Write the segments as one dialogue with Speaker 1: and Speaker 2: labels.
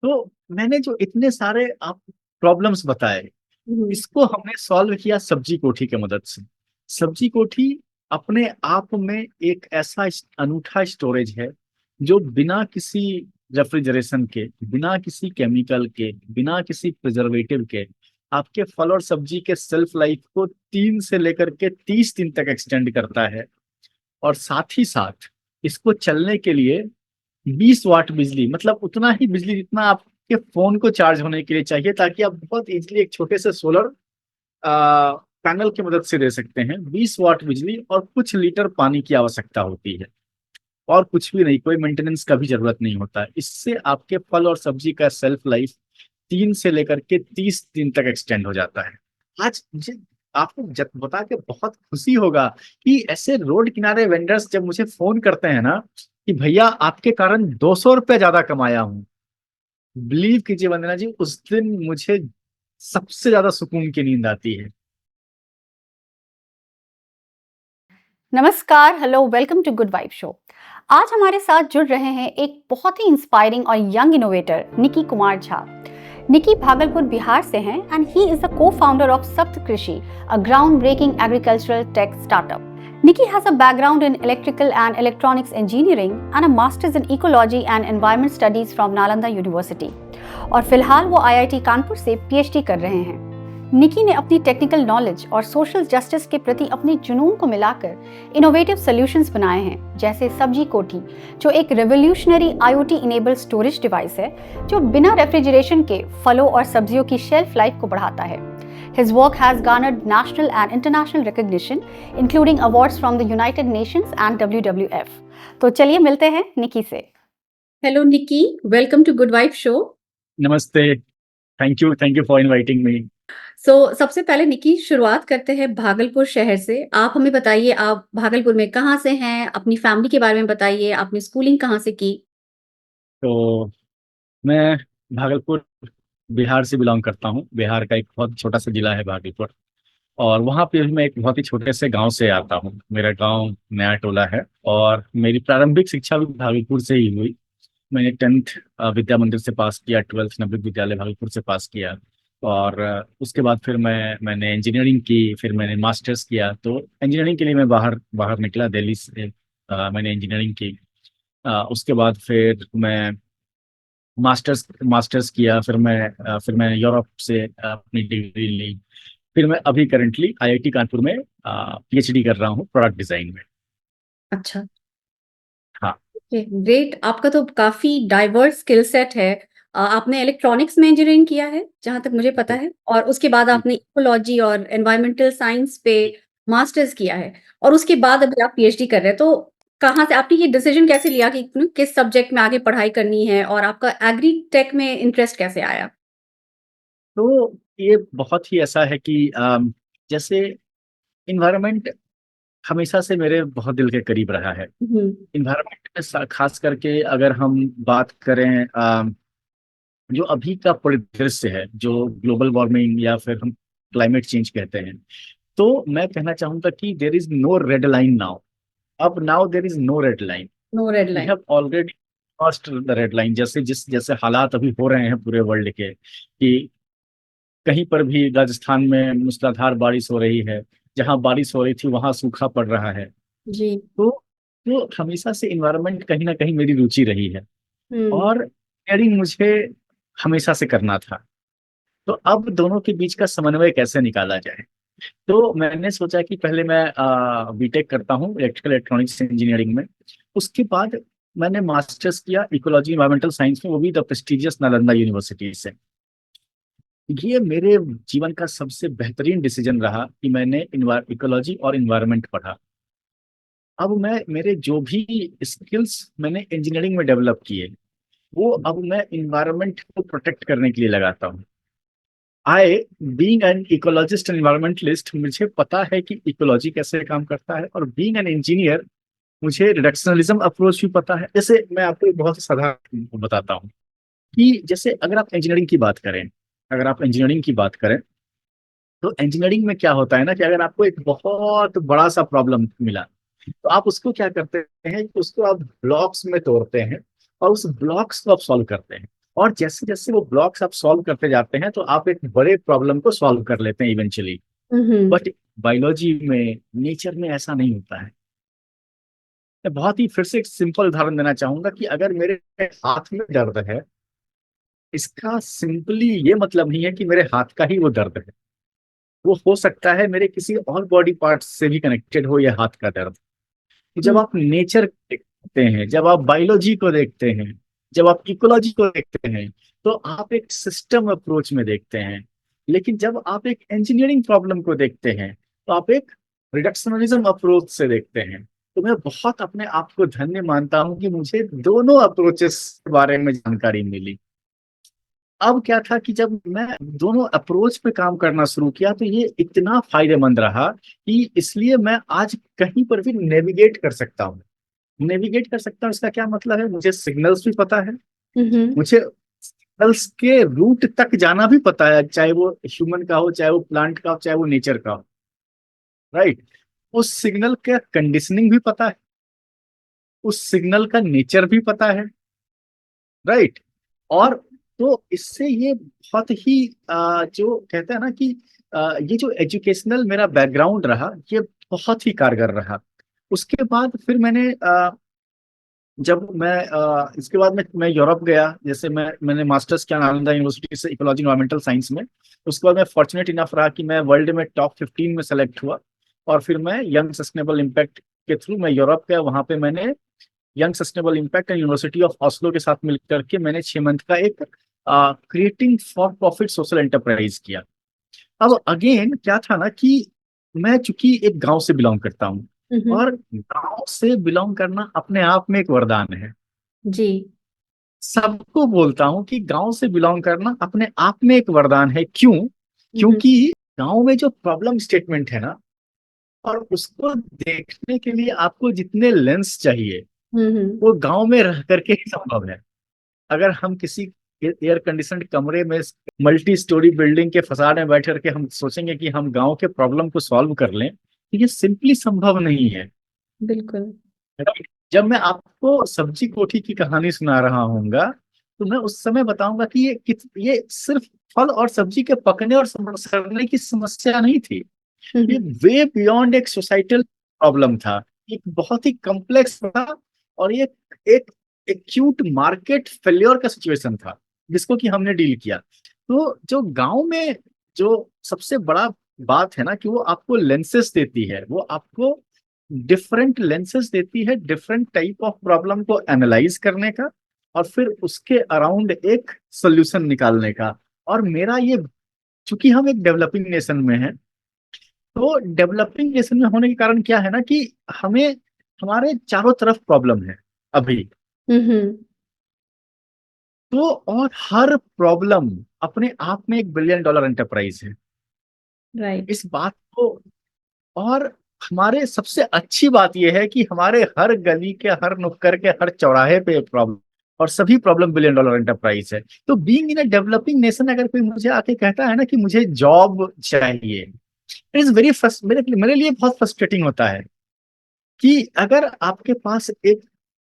Speaker 1: तो मैंने जो इतने सारे आप प्रॉब्लम्स बताए,
Speaker 2: हम्म।
Speaker 1: इसको हमने सॉल्व किया सब्जी कोठी की मदद से। सब्जी कोठी अपने आप में एक ऐसा अनूठा स्टोरेज है जो बिना किसी रेफ्रिजरेशन के, बिना किसी केमिकल के, बिना किसी प्रिजर्वेटिव के आपके फल और सब्जी के सेल्फ लाइफ को 3 से लेकर के 30 दिन तक एक्सटेंड करता है। और साथ ही साथ इसको चलने के लिए 20 वाट बिजली, मतलब उतना ही बिजली जितना आपके फोन को चार्ज होने के लिए चाहिए, ताकि आप बहुत इजीली एक छोटे से सोलर पैनल की मदद से दे सकते हैं। 20 वाट बिजली और कुछ लीटर पानी की आवश्यकता होती है, और कुछ भी नहीं, कोई मेंटेनेंस का भी जरूरत नहीं होता है। इससे आपके फल और सब्जी का सेल्फ लाइफ 3 से लेकर के 30 दिन तक एक्सटेंड हो जाता है। आज मुझे आपको बता के बहुत खुशी होगा कि ऐसे रोड किनारे वेंडर्स जब मुझे फोन करते हैं ना कि भैया आपके कारण 200 रुपये ज्यादा कमाया हूँ, बिलीव कीजिए वंदना जी, उस दिन मुझे सबसे ज्यादा सुकून की नींद आती है।
Speaker 2: नमस्कार, hello, welcome to good vibe show. आज हमारे साथ जुड़ रहे हैं एक बहुत ही इंस्पायरिंग और यंग इनोवेटर निकी कुमार झा। निकी भागलपुर बिहार से हैं and he is the co-founder of Saptakrishi, a groundbreaking agricultural tech startup. Nikki has a background in electrical and electronics engineering and a master's in ecology and environment studies from Nalanda University. और फिलहाल वो IIT Kanpur से PhD कर रहे हैं। निकी ने अपनी technical knowledge और सोशल जस्टिस के प्रति अपने जुनून को मिलाकर इनोवेटिव सॉल्यूशंस बनाए हैं, जैसे सब्जी कोठी, जो एक revolutionary IoT enabled storage device है जो बिना रेफ्रिजरेशन के फलों और सब्जियों की शेल्फ लाइफ को बढ़ाता है। His work has garnered national and international recognition, including awards from the United Nations and WWF. तो चलिए मिलते हैं निकी से। Hello Nikki, welcome to good vibe show.
Speaker 1: नमस्ते, thank you for inviting me.
Speaker 2: सबसे पहले निकी, शुरुआत करते हैं भागलपुर शहर से। आप हमें बताइए, आप भागलपुर में कहाँ से हैं, अपनी फैमिली के बारे में बताइए, आपने स्कूलिंग कहाँ से की?
Speaker 1: तो मैं भागलपुर बिहार से बिलोंग करता हूँ। बिहार का एक बहुत छोटा सा जिला है भागलपुर, और वहाँ पे भी मैं एक बहुत ही छोटे से गांव से आता हूँ। मेरा गांव नया टोला है, और मेरी प्रारंभिक शिक्षा भी भागलपुर से ही हुई। मैंने 10th विद्या मंदिर से पास किया, 12th नवोदय विद्यालय भागलपुर से पास किया। और उसके बाद फिर मैंने इंजीनियरिंग की, फिर मैंने मास्टर्स किया। तो इंजीनियरिंग के लिए मैं बाहर बाहर निकला, दिल्ली से। मैंने इंजीनियरिंग की। उसके बाद फिर मैं मास्टर्स मास्टर्स किया। फिर मैं यूरोप से अपनी डिग्री ली। फिर मैं अभी करंटली IIT कानपुर में PhD कर रहा हूँ प्रोडक्ट डिजाइन में।
Speaker 2: अच्छा,
Speaker 1: हाँ।
Speaker 2: ग्रेट। आपका तो काफी डाइवर्स स्किल सेट है। आपने इलेक्ट्रॉनिक्स में इंजीनियरिंग किया है जहां तक मुझे पता है, और उसके बाद आपने इकोलॉजी और एनवायरमेंटल साइंस पे मास्टर्स किया है, और उसके बाद अभी आप PhD कर रहे हैं। तो कहाँ से आपने ये डिसीजन कैसे लिया कि किस सब्जेक्ट में आगे पढ़ाई करनी है, और आपका एग्री टेक में इंटरेस्ट कैसे आया?
Speaker 1: तो ये बहुत ही ऐसा है कि जैसे इन्वायरमेंट हमेशा से मेरे बहुत दिल के करीब रहा है।
Speaker 2: हम्म।
Speaker 1: इन्वायरमेंट में खास करके अगर हम बात करें, जो अभी का परिदृश्य है, जो ग्लोबल वार्मिंग या फिर हम क्लाइमेट चेंज कहते हैं, तो मैं कहना चाहूंगा कि there is no red line now. अब now there is no red line.
Speaker 2: No red
Speaker 1: we
Speaker 2: line.
Speaker 1: Have already crossed the red line. जैसे हालात अभी हो रहे हैं पूरे वर्ल्ड के, कि कहीं पर भी राजस्थान में मूसलाधार बारिश हो रही है, जहां बारिश हो रही थी वहां सूखा पड़ रहा है।
Speaker 2: जी।
Speaker 1: तो हमेशा से इन्वायरमेंट कहीं ना कहीं मेरी रुचि रही है,
Speaker 2: हम्म।
Speaker 1: और इंजीनियरिंग मुझे हमेशा से करना था। तो अब दोनों के बीच का समन्वय कैसे निकाला जाए, तो मैंने सोचा कि पहले मैं बीटेक करता हूँ इलेक्ट्रिकल इलेक्ट्रॉनिक्स इंजीनियरिंग में। उसके बाद मैंने मास्टर्स किया इकोलॉजी इन्वायरमेंटल साइंस में, वो भी द प्रेस्टिजियस नालंदा यूनिवर्सिटी से। ये मेरे जीवन का सबसे बेहतरीन डिसीजन रहा कि मैंने इकोलॉजी और इन्वायरमेंट पढ़ा। अब मैं मेरे जो भी स्किल्स मैंने इंजीनियरिंग में डेवलप किए, वो अब मैं इन्वायरमेंट को प्रोटेक्ट करने के लिए लगाता हूँ। I being an ecologist and environmentalist, मुझे पता है कि इकोलॉजी कैसे काम करता है, और बीइंग एन इंजीनियर मुझे रिडक्शनलिज्म अप्रोच भी पता है। जैसे मैं आपको एक बहुत साधारण बताता हूँ कि जैसे अगर आप इंजीनियरिंग की बात करें, तो इंजीनियरिंग में क्या होता है ना, कि अगर आपको एक बहुत बड़ा सा प्रॉब्लम मिला, तो आप उसको क्या करते हैं कि उसको आप ब्लॉक्स में तोड़ते हैं, और उस ब्लॉक्स को आप सॉल्व करते हैं। और जैसे जैसे वो ब्लॉक्स आप सॉल्व करते जाते हैं तो आप एक बड़े प्रॉब्लम को सॉल्व कर लेते हैं इवेंचुअली।
Speaker 2: हम्म।
Speaker 1: बट बायोलॉजी में, नेचर में ऐसा नहीं होता है। मैं बहुत ही फिर से एक सिंपल उदाहरण देना चाहूंगा कि अगर मेरे हाथ में दर्द है, इसका सिंपली ये मतलब नहीं है कि मेरे हाथ का ही वो दर्द है। वो हो सकता है मेरे किसी और बॉडी पार्ट से भी कनेक्टेड हो, यह हाथ का दर्द। जब
Speaker 2: हम्म।
Speaker 1: आप नेचर देखते हैं, जब आप बायोलॉजी को देखते हैं, जब आप इकोलॉजी को देखते हैं, तो आप एक सिस्टम अप्रोच में देखते हैं। लेकिन जब आप एक इंजीनियरिंग प्रॉब्लम को देखते हैं, तो आप एक रिडक्शनलिज्म अप्रोच से देखते हैं। तो मैं बहुत अपने आप को धन्य मानता हूं कि मुझे दोनों अप्रोचेस के बारे में जानकारी मिली। अब क्या था कि जब मैं दोनों अप्रोच पे काम करना शुरू किया तो ये इतना फायदेमंद रहा कि इसलिए मैं आज कहीं पर भी नेविगेट कर सकता हूँ। नेविगेट कर सकता हूँ इसका क्या मतलब है, मुझे सिग्नल्स भी पता है,
Speaker 2: हम्म।
Speaker 1: मुझे सिग्नल्स के रूट तक जाना भी पता है, चाहे वो ह्यूमन का हो, चाहे वो प्लांट का हो, चाहे वो नेचर का हो। राइट। उस सिग्नल का कंडीशनिंग भी पता है, उस सिग्नल का नेचर भी पता है। राइट। और तो इससे ये बहुत ही जो कहते हैं ना कि ये जो एजुकेशनल मेरा बैकग्राउंड रहा, ये बहुत ही कारगर रहा। उसके बाद फिर जब मैं इसके बाद मैं यूरोप गया। जैसे मैंने मास्टर्स किया नालंदा यूनिवर्सिटी से इकोलॉजी एनवायरमेंटल साइंस में। उसके बाद मैं फॉर्चुनेट इनफ रहा कि मैं वर्ल्ड में टॉप 15 में सेलेक्ट हुआ। और फिर मैं यंग सस्टेनेबल इम्पैक्ट के थ्रू मैं यूरोप गया। वहां पे मैंने young sustainable impact and university of Oslo के साथ मिलकर के मैंने 6 मंथ का एक creating for profit social enterprise किया। अब अगेन क्या था ना कि मैं चूंकि एक गांव से बिलोंग करता हूँ,
Speaker 2: हम्म।
Speaker 1: और गांव से बिलोंग करना अपने आप में एक वरदान है।
Speaker 2: जी।
Speaker 1: सबको बोलता हूँ कि गांव से बिलोंग करना अपने आप में एक वरदान है। क्यों?
Speaker 2: हम्म।
Speaker 1: क्योंकि गांव में जो प्रॉब्लम स्टेटमेंट है ना, और उसको देखने के लिए आपको जितने लेंस चाहिए,
Speaker 2: हम्म।
Speaker 1: वो गांव में रह करके ही संभव है। अगर हम किसी एयर कंडीशनड कमरे में मल्टी स्टोरी बिल्डिंग के फसाड में बैठ करके हम सोचेंगे कि हम गांव के प्रॉब्लम को सॉल्व कर लें, तो ये सिंपली संभव नहीं है।
Speaker 2: बिल्कुल।
Speaker 1: जब मैं आपको सब्जी कोठी की कहानी सुना रहा हूँगा, तो मैं उस समय बताऊंगा कि ये सिर्फ फल और सब्जी के पकने और सड़ने की समस्या नहीं थी। ये
Speaker 2: हम्म।
Speaker 1: वे बियॉन्ड एक सोसाइटल प्रॉब्लम था। एक बहुत ही कॉम्प्लेक्स था। और ये एक एक्यूट मार्केट फेल्योर का सिचुएशन था, जिसको कि हमने डील किया। तो जो गांव में जो सबसे बड़ा बात है ना, कि वो आपको लेंसेस देती है, वो आपको डिफरेंट लेंसेस देती है डिफरेंट टाइप ऑफ प्रॉब्लम को एनालाइज करने का, और फिर उसके अराउंड एक सोल्यूशन निकालने का। और मेरा ये, चूंकि हम एक डेवलपिंग नेशन में हैं, तो डेवलपिंग नेशन में होने के कारण क्या है ना कि हमें, हमारे चारों तरफ प्रॉब्लम है अभी।
Speaker 2: हम्म।
Speaker 1: तो और हर प्रॉब्लम अपने आप में एक $1 बिलियन एंटरप्राइज है।
Speaker 2: राइट।
Speaker 1: इस बात को, और हमारे सबसे अच्छी बात यह है कि हमारे हर गली के हर नुक्कड़ के हर चौराहे पे प्रॉब्लम, और सभी प्रॉब्लम $1 बिलियन एंटरप्राइज है। तो being in a developing nation, अगर कोई मुझे आके कहता है ना कि मुझे जॉब चाहिए, इट इज वेरी मेरे लिए बहुत फ्रस्ट्रेटिंग होता है कि अगर आपके पास एक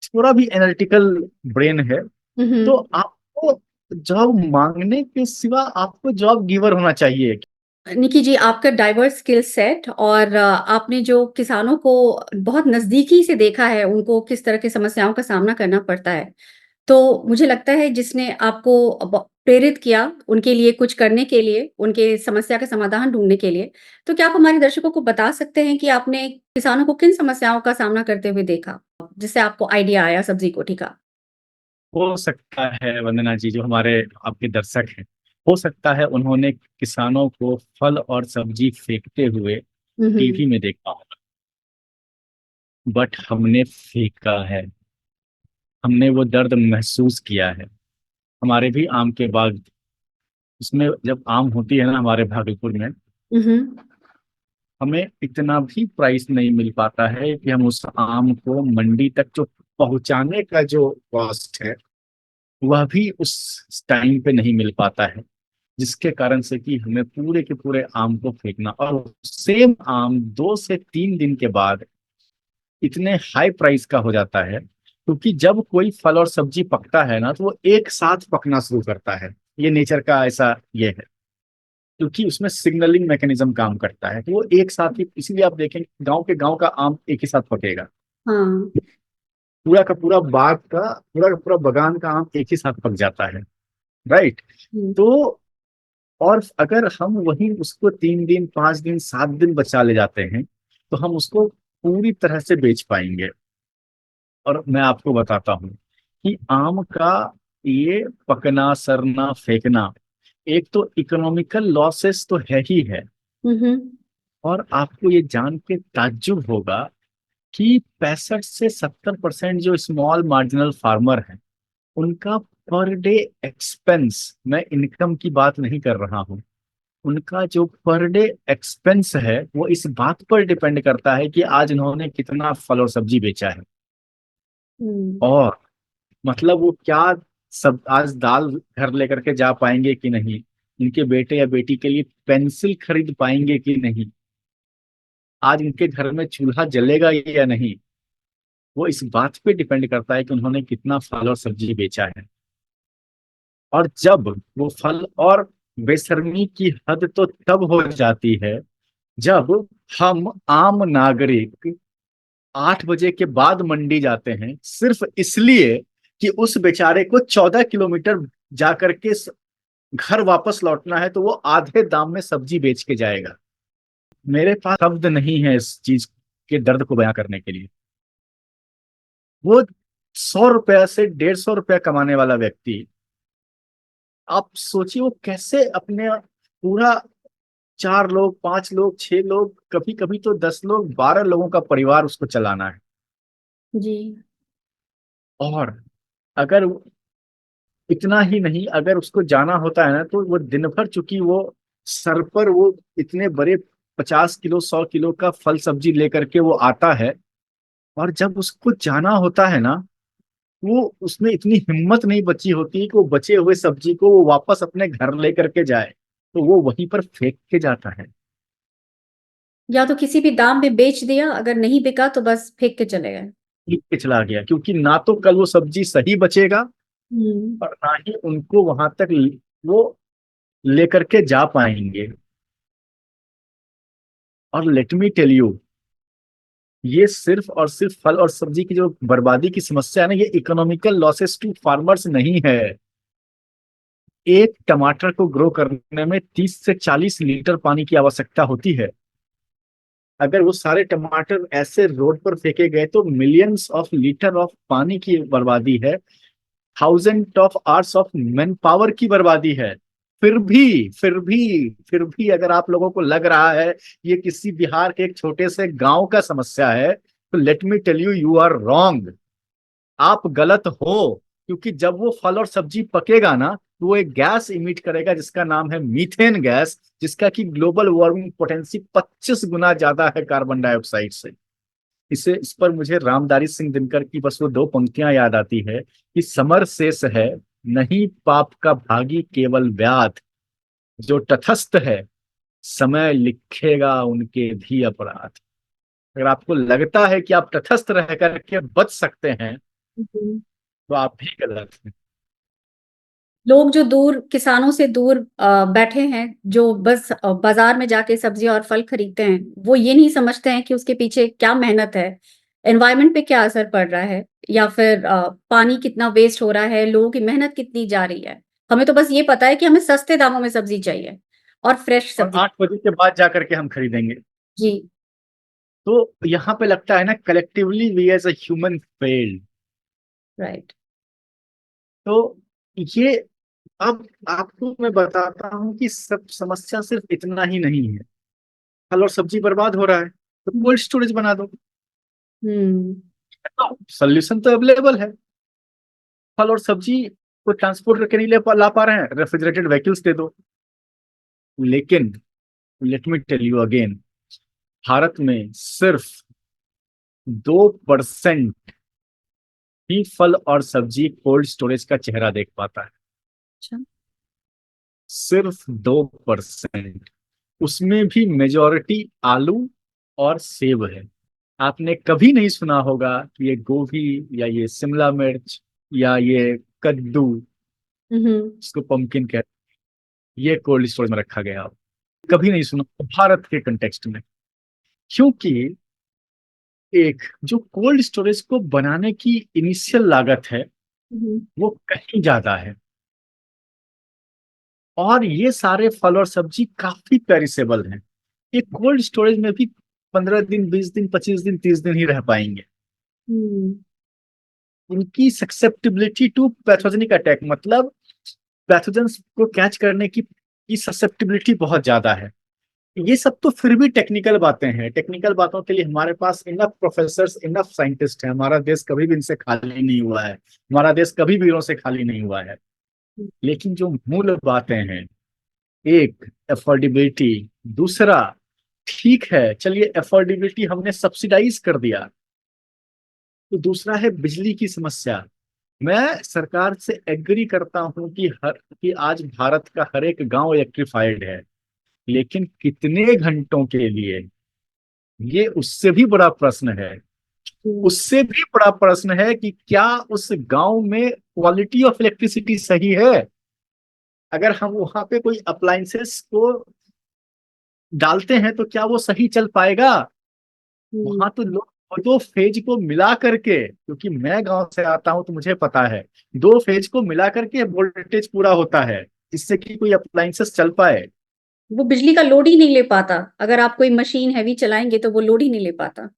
Speaker 1: थोड़ा भी एनालिटिकल ब्रेन है, तो
Speaker 2: हम्म।
Speaker 1: आपको जॉब मांगने के सिवा आपको जॉब गिवर होना चाहिए।
Speaker 2: निकी जी, आपका डाइवर्स स्किल सेट और आपने जो किसानों को बहुत नज़दीकी से देखा है, उनको किस तरह की समस्याओं का सामना करना पड़ता है। तो मुझे लगता है जिसने आपको प्रेरित किया उनके लिए कुछ करने के लिए, उनके समस्या का समाधान ढूँढने के लिए। तो क्या आप हमारे दर्शकों को बता सकते हैं कि आपने किसानों को किन समस्याओं का सामना करते हुए देखा, जिससे आपको आइडिया आया सब्जी कोठी का?
Speaker 1: हो सकता है वंदना जी, जो हमारे आपके दर्शक हैं, हो सकता है उन्होंने किसानों को फल और सब्जी फेंकते हुए
Speaker 2: हुँ,
Speaker 1: टीवी
Speaker 2: हुँ।
Speaker 1: में देखा होगा। बट हमने फेंका है, हमने वो दर्द महसूस किया है। हमारे भी आम के बाग, उसमें जब आम होती है ना हमारे भागलपुर में,
Speaker 2: हुँ, हुँ।
Speaker 1: हमें इतना भी प्राइस नहीं मिल पाता है कि हम उस आम को मंडी तक जो पहुंचाने का जो कॉस्ट है, वह भी उस टाइम पे नहीं मिल पाता है। जिसके कारण से कि हमें पूरे के पूरे आम को फेंकना, और सेम आम 2 से 3 दिन के बाद इतने हाई प्राइस का हो जाता है क्योंकि जब कोई फल और सब्जी पकता है ना, तो वो एक साथ पकना शुरू करता है। ये नेचर का ऐसा ये है, क्योंकि उसमें सिग्नलिंग मैकेनिज्म काम करता है, तो वो एक साथ ही, इसीलिए आप देखें गांव का आम एक ही साथ पकेगा।
Speaker 2: हाँ।
Speaker 1: पूरा का पूरा बाग का, पूरा का पूरा बगान का आम एक ही साथ पक जाता है। राइट।
Speaker 2: हम्म।
Speaker 1: तो और अगर हम वही उसको 3 दिन 5 दिन 7 दिन बचा ले जाते हैं, तो हम उसको पूरी तरह से बेच पाएंगे। और मैं आपको बताता हूँ कि आम का ये पकना, सड़ना, फेंकना, एक तो इकोनॉमिकल लॉसेस तो है ही है।
Speaker 2: हम्म।
Speaker 1: और आपको ये जान के ताज्जुब होगा कि 65 से 70% जो स्मॉल मार्जिनल फार्मर हैं, उनका पर डे एक्सपेंस, मैं इनकम की बात नहीं कर रहा हूँ, उनका जो पर डे एक्सपेंस है वो इस बात पर डिपेंड करता है कि आज उन्होंने कितना फल और सब्जी बेचा है।
Speaker 2: हम्म।
Speaker 1: और मतलब वो क्या, सब आज दाल घर लेकर के जा पाएंगे कि नहीं, उनके बेटे या बेटी के लिए पेंसिल खरीद पाएंगे कि नहीं, आज उनके घर में चूल्हा जलेगा या नहीं, वो इस बात पे डिपेंड करता है कि उन्होंने कितना फल और सब्जी बेचा है। और जब वो फल और बेशर्मी की हद तो तब हो जाती है जब हम आम नागरिक 8 बजे के बाद मंडी जाते हैं, सिर्फ इसलिए कि उस बेचारे को 14 किलोमीटर जाकर के घर वापस लौटना है, तो वो आधे दाम में सब्जी बेच के जाएगा। मेरे पास शब्द नहीं है इस चीज के दर्द को बयां करने के लिए। वो 100 रुपया से 150 रुपया कमाने वाला व्यक्ति, आप सोचिए वो कैसे अपने पूरा 4 लोग, 5 लोग, 6 लोग, कभी कभी तो 10 लोग, 12 लोगों का परिवार उसको चलाना है।
Speaker 2: जी।
Speaker 1: और अगर इतना ही नहीं, अगर उसको जाना होता है ना, तो वो दिन भर, चूंकि वो सर पर वो इतने बड़े 50 किलो 100 किलो का फल सब्जी लेकर के वो आता है, और जब उसको जाना होता है ना, वो उसमें इतनी हिम्मत नहीं बची होती कि वो बचे हुए सब्जी को वो वापस अपने घर लेकर के जाए, तो वो वहीं पर फेंक के जाता है।
Speaker 2: या तो किसी भी दाम में बेच दिया, अगर नहीं बिका तो बस फेंक के चले गए।
Speaker 1: फेंक के चला गया, क्योंकि ना तो कल वो सब्जी सही बचेगा,
Speaker 2: हम्म।
Speaker 1: और ना ही उनको वहां तक वो लेकर के जा पाएंगे। और लेट मी टेल यू, ये सिर्फ और सिर्फ फल और सब्जी की जो बर्बादी की समस्या है ना, ये इकोनॉमिकल लॉसेस टू फार्मर्स नहीं है। एक टमाटर को ग्रो करने में 30 से 40 लीटर पानी की आवश्यकता होती है। अगर वो सारे टमाटर ऐसे रोड पर फेंके गए तो मिलियंस ऑफ लीटर ऑफ पानी की बर्बादी है, 1000 of hours of man power की बर्बादी है। फिर भी अगर आप लोगों को लग रहा है ये किसी बिहार के एक छोटे से गांव का समस्या है, तो let me tell you, you are wrong. आप गलत हो। क्योंकि जब वो फल और सब्जी पकेगा ना, तो वो एक गैस इमिट करेगा जिसका नाम है मीथेन गैस, जिसका कि ग्लोबल वार्मिंग पोटेंसी 25 गुना ज्यादा है कार्बन डाइऑक्साइड से। इस पर मुझे रामधारी सिंह दिनकर की बस वो 2 पंक्तियां याद आती है कि समर शेष है, नहीं पाप का भागी केवल व्याध, जो तटस्थ है समय लिखेगा उनके भी अपराध। अगर आपको लगता है कि आप तटस्थ रह करके बच सकते हैं,
Speaker 2: हम्म।
Speaker 1: तो आप भी गलत हैं।
Speaker 2: लोग जो दूर, किसानों से दूर बैठे हैं, जो बस बाजार में जाके सब्जी और फल खरीदते हैं, वो ये नहीं समझते हैं कि उसके पीछे क्या मेहनत है, एनवायरनमेंट पे क्या असर पड़ रहा है, या फिर पानी कितना वेस्ट हो रहा है, लोगों की मेहनत कितनी जा रही है। हमें तो बस ये पता है कि हमें सस्ते दामों में सब्जी चाहिए और फ्रेश
Speaker 1: और
Speaker 2: सब्जी।
Speaker 1: 8 बजे के बाद जाकर के हम खरीदेंगे।
Speaker 2: जी।
Speaker 1: तो यहाँ पे लगता है ना, collectively we as a human failed.
Speaker 2: Right.
Speaker 1: तो ये, अब आपको मैं बताता हूँ कि सब समस्या सिर्फ इतना ही नहीं है। फल और सब्जी बर्बाद हो रहा है, तो कोल्ड स्टोरेज बना दो।
Speaker 2: हम्म।
Speaker 1: तो सोल्यूशन तो अवेलेबल है। फल और सब्जी को ट्रांसपोर्ट करके नहीं ला पा रहे हैं, रेफ्रिजरेटेड व्हीकल्स दे दो। लेकिन let me tell you again, Bharat में सिर्फ 2% ही फल और सब्जी कोल्ड स्टोरेज का चेहरा देख पाता है।
Speaker 2: अच्छा।
Speaker 1: सिर्फ 2%। उसमें भी मेजॉरिटी आलू और सेब है। आपने कभी नहीं सुना होगा कि ये गोभी या ये शिमला मिर्च या ये कद्दू,
Speaker 2: हम्म।
Speaker 1: जिसको पंपकिन कहते हैं, ये कोल्ड स्टोरेज में रखा गया हो। कभी नहीं सुना भारत के कंटेक्स्ट में। क्योंकि एक जो कोल्ड स्टोरेज को बनाने की इनिशियल लागत है
Speaker 2: हम्म।
Speaker 1: वो कहीं ज्यादा है, और ये सारे फल और सब्जी काफी पेरिसेबल हैं। ये कोल्ड स्टोरेज में भी 15 दिन, 20 दिन, 25 दिन, 30 दिन ही रह पाएंगे।
Speaker 2: हम्म।
Speaker 1: इनकी सक्सेप्टिबिलिटी टू पैथोजेनिक अटैक, मतलब पैथोजेंस को कैच करने की ससेप्टिबिलिटी बहुत ज्यादा है। ये सब तो फिर भी टेक्निकल बातें हैं। टेक्निकल बातों के लिए हमारे पास इनफ प्रोफेसर्स, इनफ साइंटिस्ट हैं। हमारा देश कभी भी इनसे खाली नहीं हुआ है। हमारा देश कभी भी वीरों से खाली नहीं हुआ है। लेकिन जो मूल बातें हैं, एक अफोर्डेबिलिटी, दूसरा ठीक है चलिए अफोर्डेबिलिटी हमने सब्सिडाइज कर दिया, तो दूसरा है बिजली की समस्या। मैं सरकार से एग्री करता हूं कि आज भारत का हर एक गांव इलेक्ट्रिफाइड है, लेकिन कितने घंटों के लिए, ये उससे भी बड़ा प्रश्न है।
Speaker 2: हम्म।
Speaker 1: उससे भी बड़ा प्रश्न है कि क्या उस गांव में क्वालिटी ऑफ इलेक्ट्रिसिटी सही है। अगर हम वहां पे कोई अप्लायंसेस को डालते हैं तो क्या वो सही चल पाएगा।
Speaker 2: हम्म।
Speaker 1: वहां तो लोग दो फेज को मिला करके, क्योंकि मैं गांव से आता हूं तो मुझे पता है, दो फेज को मिला करके वोल्टेज पूरा होता है जिससे कि कोई अप्लायंसेस चल पाए।
Speaker 2: वो बिजली का लोड ही नहीं ले पाता। अगर आप कोई मशीन हैवी चलाएंगे तो वो लोड ही नहीं ले पाता।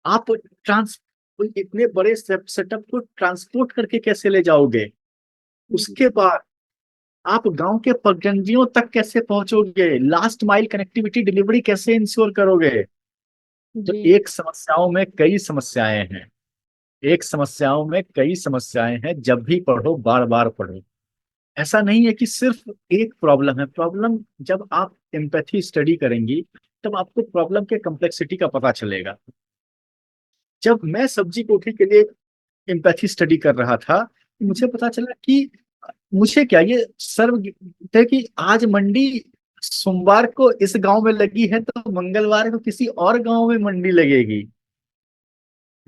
Speaker 1: आप ट्रांस इतने बड़े सेटअप को ट्रांसपोर्ट करके कैसे ले जाओगे।
Speaker 2: हम्म।
Speaker 1: उसके बाद आप गांव के पगडंडियों तक कैसे पहुंचोगे, लास्ट माइल कनेक्टिविटी डिलीवरी कैसे इंश्योर करोगे। तो
Speaker 2: जी।
Speaker 1: एक समस्याओं में कई समस्याएं हैं। एक समस्याओं में कई समस्याएं हैं, जब भी पढ़ो बार बार पढ़ो। ऐसा नहीं है कि सिर्फ एक प्रॉब्लम है। प्रॉब्लम, जब आप एम्पैथी स्टडी करेंगी तब आपको प्रॉब्लम के कम्प्लेक्सिटी का पता चलेगा। जब मैं सब्जी कोठी के लिए एम्पैथी स्टडी कर रहा था, मुझे पता चला कि मुझे क्या ये सर्व थे कि आज मंडी सोमवार को इस गांव में लगी है तो मंगलवार को किसी और गांव में मंडी लगेगी।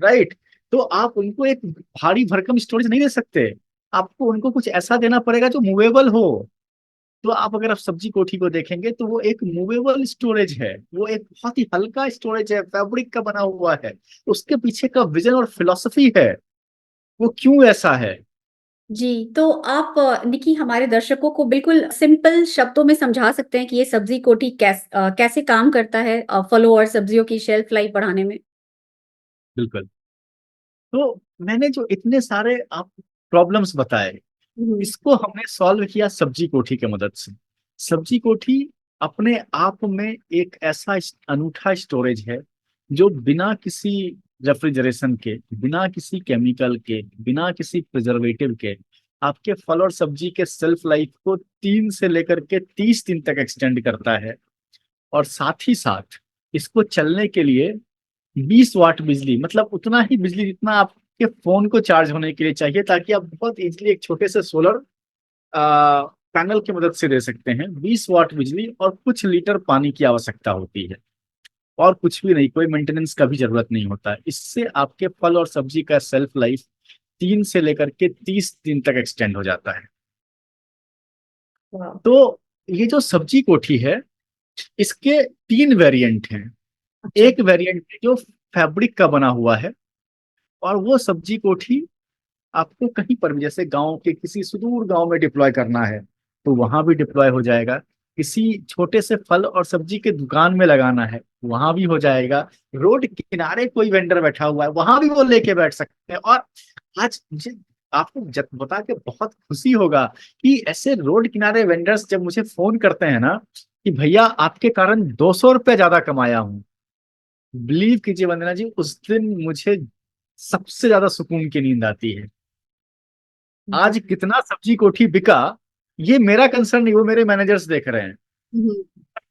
Speaker 1: राइट। तो आप उनको एक भारी भरकम स्टोरेज नहीं दे सकते। आपको उनको कुछ ऐसा देना पड़ेगा जो मूवेबल हो। तो आप सब्जी कोठी को देखेंगे तो वो एक मूवेबल स्टोरेज है। वो एक बहुत ही हल्का स्टोरेज है, फैब्रिक का बना हुआ है। उसके पीछे का विजन और फिलॉसफी है, वो क्यों ऐसा है।
Speaker 2: जी, तो आप निकी हमारे दर्शकों को बिल्कुल सिंपल शब्दों में समझा सकते हैं कि ये सब्जी कोठी कैसे काम करता है फलों और सब्जियों की शेल्फ लाइफ बढ़ाने में?
Speaker 1: बिल्कुल। तो मैंने जो इतने सारे आप प्रॉब्लम्स बताए,
Speaker 2: हम्म।
Speaker 1: इसको हमने सॉल्व किया सब्जी कोठी की मदद से। सब्जी कोठी अपने आप में एक ऐसा अनूठा स्टोरेज है जो बिना किसी रेफ्रिजरेशन के, बिना किसी केमिकल के, बिना किसी प्रिजर्वेटिव के आपके फल और सब्जी के सेल्फ लाइफ को 3 से लेकर के 30 दिन तक एक्सटेंड करता है। और साथ ही साथ इसको चलने के लिए 20 वाट बिजली, मतलब उतना ही बिजली जितना आपके फोन को चार्ज होने के लिए चाहिए, ताकि आप बहुत इजीली एक छोटे से सोलर पैनल की मदद से दे सकते हैं। 20 वाट बिजली और कुछ लीटर पानी की आवश्यकता होती है, और कुछ भी नहीं, कोई मेंटेनेंस का भी जरूरत नहीं होता। इससे आपके फल और सब्जी का सेल्फ लाइफ 3 से लेकर के 30 दिन तक एक्सटेंड हो जाता है।
Speaker 2: वाह।
Speaker 1: तो ये जो सब्जी कोठी है, इसके 3 वेरिएंट हैं।
Speaker 2: अच्छा।
Speaker 1: एक वेरिएंट जो फैब्रिक का बना हुआ है, और वो सब्जी कोठी आपको कहीं पर भी, जैसे गांव के किसी सुदूर गांव में डिप्लॉय करना है तो वहां भी डिप्लॉय हो जाएगा। किसी छोटे से फल और सब्जी के दुकान में लगाना है वहां भी हो जाएगा। रोड किनारे कोई वेंडर बैठा हुआ है वहां भी वो लेके बैठ सकते हैं। और आज मुझे आपको बता के बहुत खुशी होगा कि ऐसे रोड किनारे वेंडर्स जब मुझे फोन करते हैं ना कि भैया आपके कारण 200 रुपये ज्यादा कमाया हूँ, बिलीव कीजिए वंदना जी, उस दिन मुझे सबसे ज्यादा सुकून की नींद आती है।
Speaker 2: जी।
Speaker 1: आज कितना सब्जी कोठी बिका, ये मेरा कंसर्न नहीं, वो मेरे मैनेजर्स देख रहे हैं।
Speaker 2: हम्म।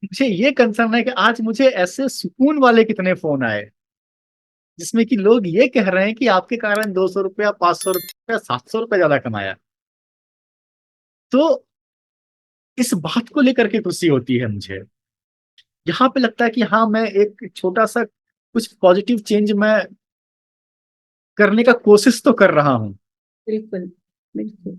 Speaker 1: मुझे ये कंसर्न है कि आज मुझे ऐसे सुकून वाले कितने फोन आए जिसमें कि लोग ये कह रहे हैं कि आपके कारण 200 रुपया, 500 रुपया, 700 रुपया ज्यादा कमाया। तो इस बात को लेकर के खुशी होती है मुझे। यहाँ पे लगता है कि हाँ, मैं एक छोटा सा कुछ पॉजिटिव चेंज मैं करने का कोशिश तो कर रहा हूँ।
Speaker 2: बिल्कुल बिल्कुल।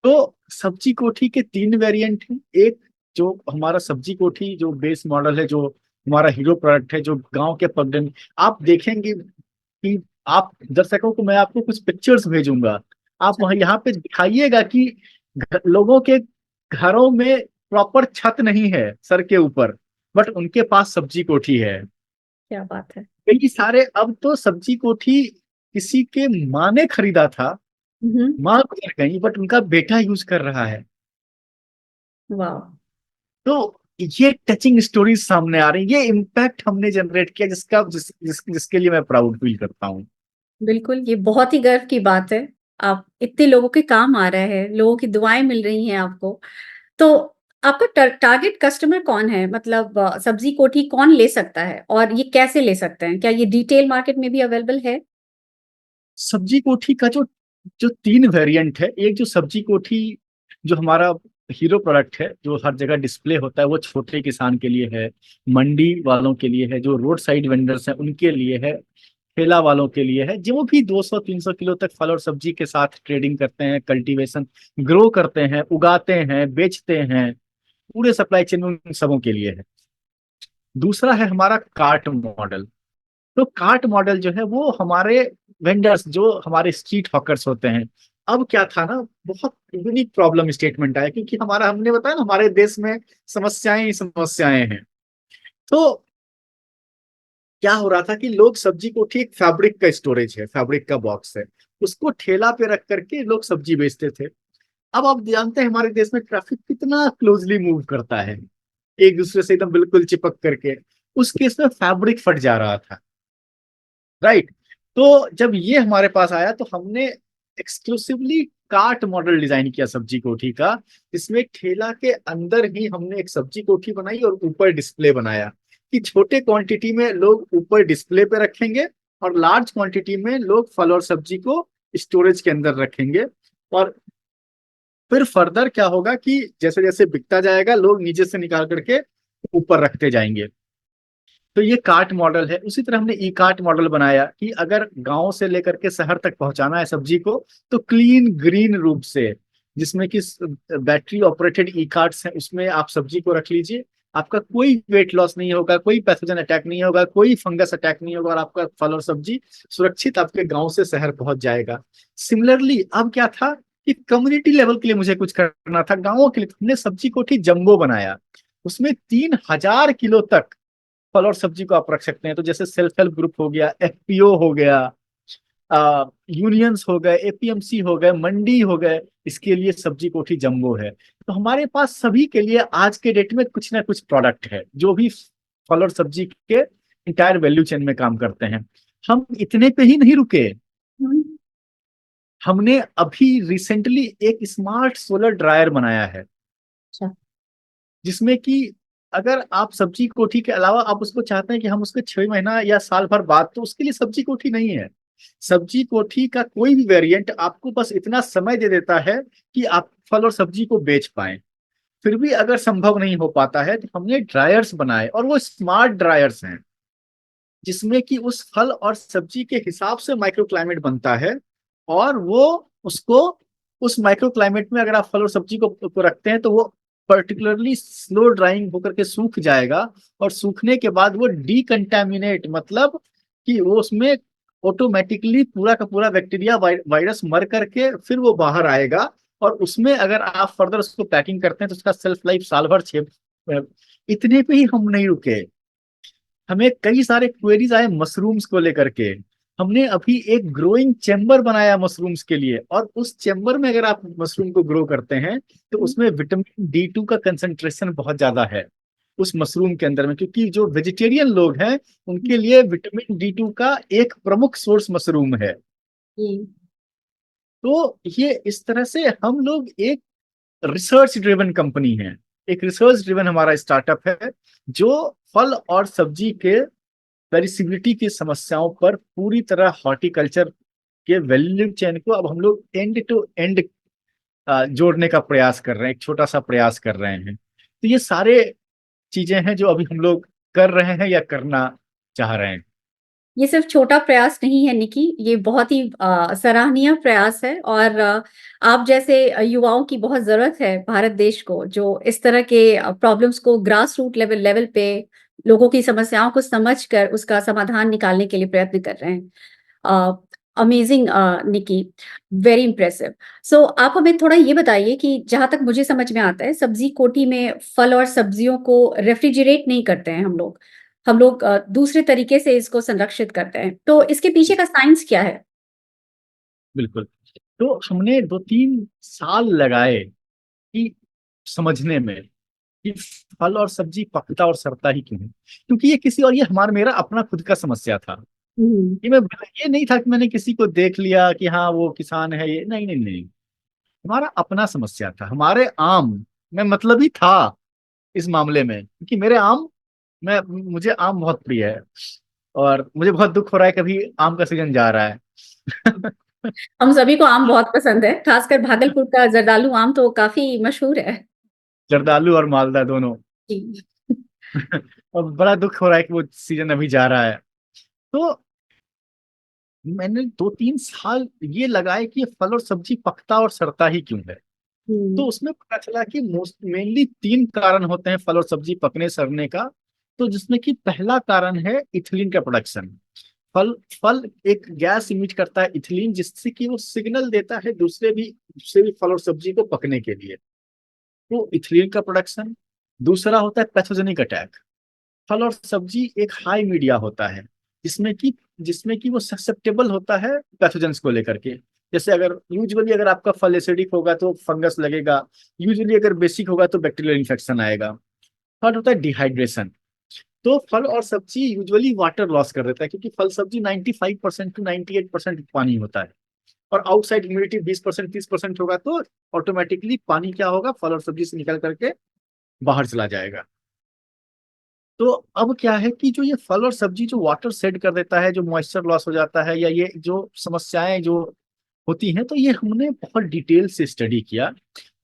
Speaker 1: तो सब्जी कोठी के तीन वेरिएंट हैं। एक जो हमारा सब्जी कोठी जो बेस मॉडल है, जो हमारा हीरो प्रोडक्ट है, जो गांव के पगडंडी, आप देखेंगे कि आप दर्शकों को मैं आपको कुछ पिक्चर्स भेजूंगा, आप
Speaker 2: अच्छा,
Speaker 1: वहां यहाँ पे दिखाइएगा कि लोगों के घरों में प्रॉपर छत नहीं है सर के ऊपर, बट उनके पास सब्जी कोठी है।
Speaker 2: क्या बात है।
Speaker 1: कई सारे, अब तो सब्जी कोठी किसी के माँ ने खरीदा था,
Speaker 2: हम्म।
Speaker 1: माँ गुजर गई, बट उनका बेटा यूज कर रहा है।
Speaker 2: वाह।
Speaker 1: तो ये टचिंग स्टोरीज सामने आ रही है, ये इम्पैक्ट हमने जनरेट किया, जिसके लिए मैं प्राउड फील करता हूँ।
Speaker 2: बिल्कुल, ये बहुत ही गर्व की बात है। आप इतने लोगों के काम आ रहा है, लोगों की दुआएँ मिल रही हैं आपको। तो आपका टारगेट कस्टमर कौन है? मतलब सब्जी कोठी कौन ले सकता है और ये कैसे ले सकते हैं? क्या ये रिटेल मार्केट में भी अवेलेबल है?
Speaker 1: सब्जी कोठी का जो जो तीन वेरिएंट है, एक जो सब्जी कोठी जो हमारा हीरो प्रोडक्ट है, जो हर जगह डिस्प्ले होता है, वो छोटे किसान के लिए है, मंडी वालों के लिए है, जो रोड साइड वेंडर्स हैं उनके लिए है, ठेला वालों के लिए है, जो भी 200-300 किलो तक फल और सब्जी के साथ ट्रेडिंग करते हैं, कल्टीवेशन ग्रो करते हैं, उगाते हैं, बेचते हैं, पूरे सप्लाई चेन में उन सबों के लिए है। दूसरा है हमारा कार्ट मॉडल। तो कार्ट मॉडल जो है वो हमारे वेंडर्स, जो हमारे स्ट्रीट हॉकर्स होते हैं। अब क्या था ना, बहुत यूनिक प्रॉब्लम स्टेटमेंट आया, क्योंकि हमारा, हमने बताया ना, हमारे देश में समस्याएं ही समस्याएं हैं। तो क्या हो रहा था कि लोग सब्जी को, ठीक फैब्रिक का स्टोरेज है, फैब्रिक का बॉक्स है, उसको ठेला पे रख करके लोग सब्जी बेचते थे। अब आप जानते हैं हमारे देश में ट्रैफिक कितना क्लोजली मूव करता है, एक दूसरे से एकदम बिल्कुल चिपक करके। उस केस में फैब्रिक फट जा रहा था, राइट। तो जब ये हमारे पास आया तो हमने एक्सक्लूसिवली कार्ट मॉडल डिजाइन किया सब्जी कोठी का, जिसमें ठेला के अंदर ही हमने एक सब्जी कोठी बनाई और ऊपर डिस्प्ले बनाया, कि छोटे क्वांटिटी में लोग ऊपर डिस्प्ले पे रखेंगे और लार्ज क्वांटिटी में लोग फल और सब्जी को स्टोरेज के अंदर रखेंगे। और फिर फर्दर क्या होगा कि जैसे जैसे बिकता जाएगा, लोग नीचे से निकाल करके ऊपर रखते जाएंगे। तो ये कार्ट मॉडल है। उसी तरह हमने ई कार्ट मॉडल बनाया कि अगर गांव से लेकर के शहर तक पहुंचाना है सब्जी को, तो क्लीन ग्रीन रूप से, जिसमें कि बैटरी ऑपरेटेड ई कार्ट्स हैं, उसमें आप सब्जी को रख लीजिए। आपका कोई वेट लॉस नहीं होगा, कोई पैथोजन अटैक नहीं होगा, कोई फंगस अटैक नहीं होगा, और आपका फल और सब्जी सुरक्षित आपके गांव से शहर पहुंच जाएगा। सिमिलरली अब क्या था कि कम्युनिटी लेवल के लिए मुझे कुछ करना था, गांवों के लिए, तो हमने सब्जी कोठी जंबो बनाया। उसमें 3,000 किलो तक फल और सब्जी को आप रख सकते हैं। तो जैसे सेल्फ हेल्प ग्रुप हो गया, एफपीओ हो गया, यूनियंस हो गए, एपीएमसी हो गए, मंडी हो गए, इसके लिए सब्जी कोठी जंबो है। तो हमारे पास सभी के लिए आज के डेट में कुछ ना कुछ प्रोडक्ट है, जो भी फल और सब्जी के इंटायर वैल्यू चेन में काम करते हैं। हम इतने पे ही नहीं रुके,
Speaker 2: हम्म।
Speaker 1: हमने अभी रिसेंटली एक स्मार्ट सोलर ड्रायर बनाया है,
Speaker 2: अच्छा।
Speaker 1: जिसमें कि अगर आप सब्जी कोठी के अलावा आप उसको चाहते हैं कि हम उसको 6 महीना या साल भर बाद, तो उसके लिए सब्जी कोठी नहीं है। सब्जी कोठी का कोई भी वेरिएंट आपको बस इतना समय दे देता है कि आप फल और सब्जी को बेच पाए। फिर भी अगर संभव नहीं हो पाता है, तो हमने ड्रायर्स बनाए, और वो स्मार्ट ड्रायर्स हैं, जिसमें कि उस फल और सब्जी के हिसाब से माइक्रो क्लाइमेट बनता है, और वो उसको उस माइक्रो क्लाइमेट में अगर आप फल और सब्जी को रखते हैं, तो वो पर्टिकुलरली स्लो ड्राइंग होकर के सूख जाएगा, और सूखने के बाद वो डीकंटामिनेट, मतलब कि वो उसमें ऑटोमेटिकली पूरा का पूरा बैक्टीरिया वायरस मर करके फिर वो बाहर आएगा। और उसमें अगर आप फर्दर उसको पैकिंग करते हैं, तो उसका सेल्फ लाइफ साल भर, 6। इतने पे ही हम नहीं रुके, हमें कई सारे क्वेरीज आए मशरूम्स को लेकर के। हमने अभी एक ग्रोइंग चेम्बर बनाया मशरूम्स के लिए, और उस चेम्बर में अगर आप मशरूम को ग्रो करते हैं, तो उसमें विटामिन D2 का कंसंट्रेशन बहुत ज्यादा है उस मशरूम के अंदर में, क्योंकि जो वेजिटेरियन लोग हैं उनके लिए विटामिन D2 का एक प्रमुख सोर्स मशरूम है।
Speaker 2: जी।
Speaker 1: तो ये इस तरह से हम लोग एक रिसर्च ड्रिवन कंपनी है, एक रिसर्च ड्रिवन हमारा स्टार्टअप है, जो फल और सब्जी के पेरिसिबिलिटी की समस्याओं पर पूरी तरह हॉर्टिकल्चर के वैल्यू चेन को अब हम लोग एंड टू एंड जोड़ने का प्रयास कर रहे हैं, एक छोटा सा प्रयास कर रहे हैं। तो ये सारे चीजें हैं जो अभी हम लोग कर रहे हैं या करना चाह रहे हैं।
Speaker 2: ये सिर्फ छोटा प्रयास नहीं है निकी, ये बहुत ही सराहनीय प्रयास है और आप जैसे युवाओं की बहुत ज़रूरत है भारत देश को, जो इस तरह के प्रॉब्लम्स को ग्रास रूट लेवल पे लोगों की समस्याओं को समझकर उसका समाधान निकालने के लिए प्रयत्न कर रहे हैं। अमेजिंग निकी, वेरी इम्प्रेसिव। सो आप हमें थोड़ा ये बताइए कि जहाँ तक मुझे समझ में आता है, सब्ज़ी कोठी में फल और सब्जियों को रेफ्रिजरेट नहीं करते हैं हम लोग। हम लोग दूसरे तरीके से इसको संरक्षित करते हैं। तो इसके पीछे का साइंस क्या है?
Speaker 1: बिल्कुल। तो हमने 2-3 साल लगाए कि समझने में कि फल और सब्जी पकता और सड़ता ही क्यों है? क्योंकि ये किसी और ये हमारा मेरा अपना खुद का समस्या था।
Speaker 2: हुँ,
Speaker 1: ये मैं ये नहीं था कि मैंने किसी को देख लिया कि हाँ वो किसान है ये नहीं नहीं नहीं। हमारा अपना समस्या था। हमारे आम में मतलब ही था इस मामले में क्योंकि मेरे आम मैं मुझे आम बहुत प्रिय है और मुझे बहुत दुख हो रहा है कभी आम का सीजन जा रहा है।
Speaker 2: हम सभी को आम बहुत पसंद है, खासकर भागलपुर का जर्दालू आम तो काफ़ी मशहूर है।
Speaker 1: जर्दालू और मालदा दोनों।
Speaker 2: जी।
Speaker 1: और बड़ा दुख हो रहा है कि वो सीजन अभी जा रहा है। तो मैंने 2-3 साल ये लगाए कि ये फल और सब्जी पकता और सड़ता ही क्यों है। तो
Speaker 2: हुँ,
Speaker 1: उसमें पता चला कि मोस्ट मेनली 3 कारण होते हैं फल और सब्जी पकने सड़ने का। तो जिसमें कि पहला कारण है इथिलीन का प्रोडक्शन। फल फल एक गैस इमिट करता है इथिलीन जिससे कि वो सिग्नल देता है दूसरे भी फल और सब्जी को पकने के लिए। तो इथिलीन का प्रोडक्शन। दूसरा होता है पैथोजेनिक अटैक। फल और सब्जी एक हाई मीडिया होता है जिसमें कि जिसमें कि वो ससेप्टेबल होता है पैथोजेंस को लेकर के। जैसे अगर यूजुअली अगर आपका फल एसिडिक होगा तो फंगस लगेगा। यूजुअली अगर बेसिक होगा तो बैक्टीरियल इन्फेक्शन आएगा। थर्ड होता है डिहाइड्रेशन। तो फल और सब्जी यूजुअली वाटर लॉस कर देता है क्योंकि फल सब्जी 95% टू 98% पानी होता है। और आउटसाइड ह्यूमिडिटी 20% 30% होगा तो ऑटोमेटिकली पानी क्या होगा फल और सब्जी से निकल करके बाहर चला जाएगा। तो अब क्या है कि जो ये फल और सब्जी जो वाटर सेड कर देता है जो मॉइस्चर लॉस हो जाता है या ये जो समस्याएं जो होती हैं तो ये हमने बहुत डिटेल से स्टडी किया।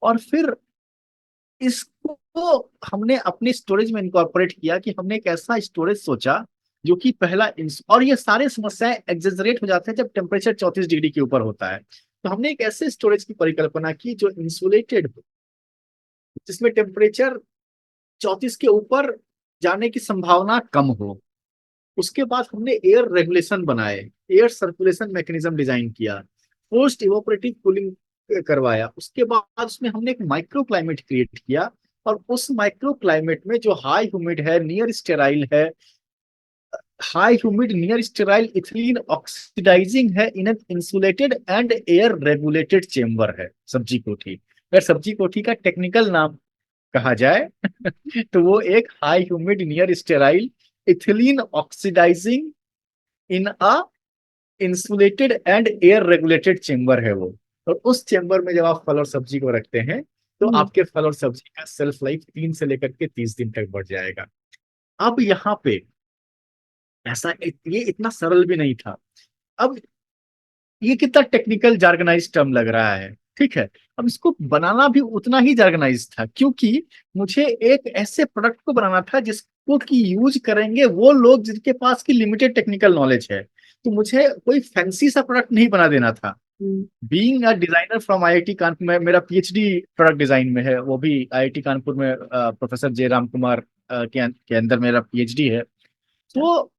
Speaker 1: और फिर इसको हमने अपने स्टोरेज में इनकॉर्पोरेट किया कि हमने एक ऐसा स्टोरेज सोचा जो कि और ये सारे समस्याएं एग्जेजरेट हो जाते हैं जब टेम्परेचर 34 डिग्री के ऊपर होता है। तो हमने एक ऐसे स्टोरेज की परिकल्पना की जो इंसुलेटेड हो जिसमें टेम्परेचर 34 के ऊपर जाने की संभावना कम हो। उसके बाद हमने एयर रेगुलेशन बनाए। एयर सर्कुलेशन मैकेनिज्म डिजाइन किया। पोस्ट इवोपरेटिव कूलिंग करवाया। उसके बाद उसमें हमने एक माइक्रो क्लाइमेट क्रिएट किया। और उस माइक्रो क्लाइमेट में जो हाई ह्यूमिड है नियर स्टेराइल है high humid near sterile ethylene oxidizing है in an insulated and air regulated chamber है सब्जी कोठी। अगर सब्जी कोठी का टेक्निकल नाम कहा जाए तो वो एक high humid near sterile ethylene oxidizing in a insulated and air regulated chamber है वो। और उस चेम्बर में जब आप फल और सब्जी को रखते हैं तो
Speaker 2: हुँ,
Speaker 1: आपके फल और सब्जी का सेल्फ लाइफ 3 से लेकर के 30 दिन तक बढ़ जाएगा। अब यहाँ पे ये इतना सरल भी नहीं था। अब ये कितना टेक्निकल जार्गनाइज टर्म लग रहा है। ठीक है। अब इसको बनाना भी उतना ही जार्गनाइज था क्योंकि मुझे एक ऐसे प्रोडक्ट को बनाना था जिसको कि यूज करेंगे वो लोग जिनके पास की लिमिटेड टेक्निकल नॉलेज है। तो मुझे कोई फैंसी सा प्रोडक्ट नहीं बना देना था।
Speaker 2: हुँ,
Speaker 1: being a designer from IIT Kanpur में मेरा पीएचडी प्रोडक्ट डिजाइन में है वो भी आईआईटी कानपुर में प्रोफेसर जे राम कुमार के अंदर मेरा पीएचडी है।
Speaker 2: अच्छा।
Speaker 1: तो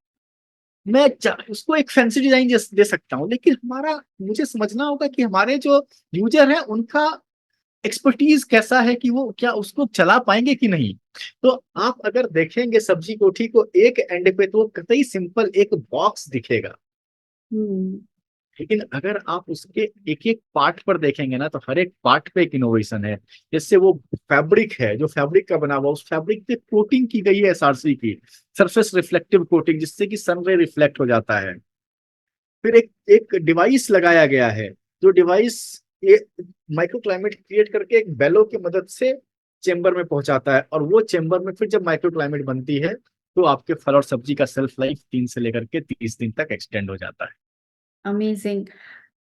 Speaker 1: उसको एक फैंसी डिजाइन दे सकता हूँ लेकिन हमारा मुझे समझना होगा कि हमारे जो यूजर हैं उनका एक्सपर्टीज कैसा है कि वो क्या उसको चला पाएंगे कि नहीं। तो आप अगर देखेंगे सब्जी कोठी को एक एंड पे तो वो कतई सिंपल एक बॉक्स दिखेगा।
Speaker 2: हुँ,
Speaker 1: लेकिन अगर आप उसके एक एक पार्ट पर देखेंगे ना तो हर एक पार्ट पे एक इनोवेशन है। जैसे वो फैब्रिक है जो फैब्रिक का बना हुआ उस फैब्रिक पे कोटिंग की गई है एसआरसी की सरफेस रिफ्लेक्टिव कोटिंग जिससे कि सनरे रिफ्लेक्ट हो जाता है। फिर एक एक डिवाइस लगाया गया है जो डिवाइस ये माइक्रो क्लाइमेट क्रिएट करके एक बेलो की मदद से चेम्बर में पहुंचाता है और वो चेम्बर में फिर जब माइक्रो क्लाइमेट बनती है तो आपके फल और सब्जी का सेल्फ लाइफ 3 से लेकर के 30 दिन तक एक्सटेंड हो जाता है।
Speaker 2: अमेज़िंग।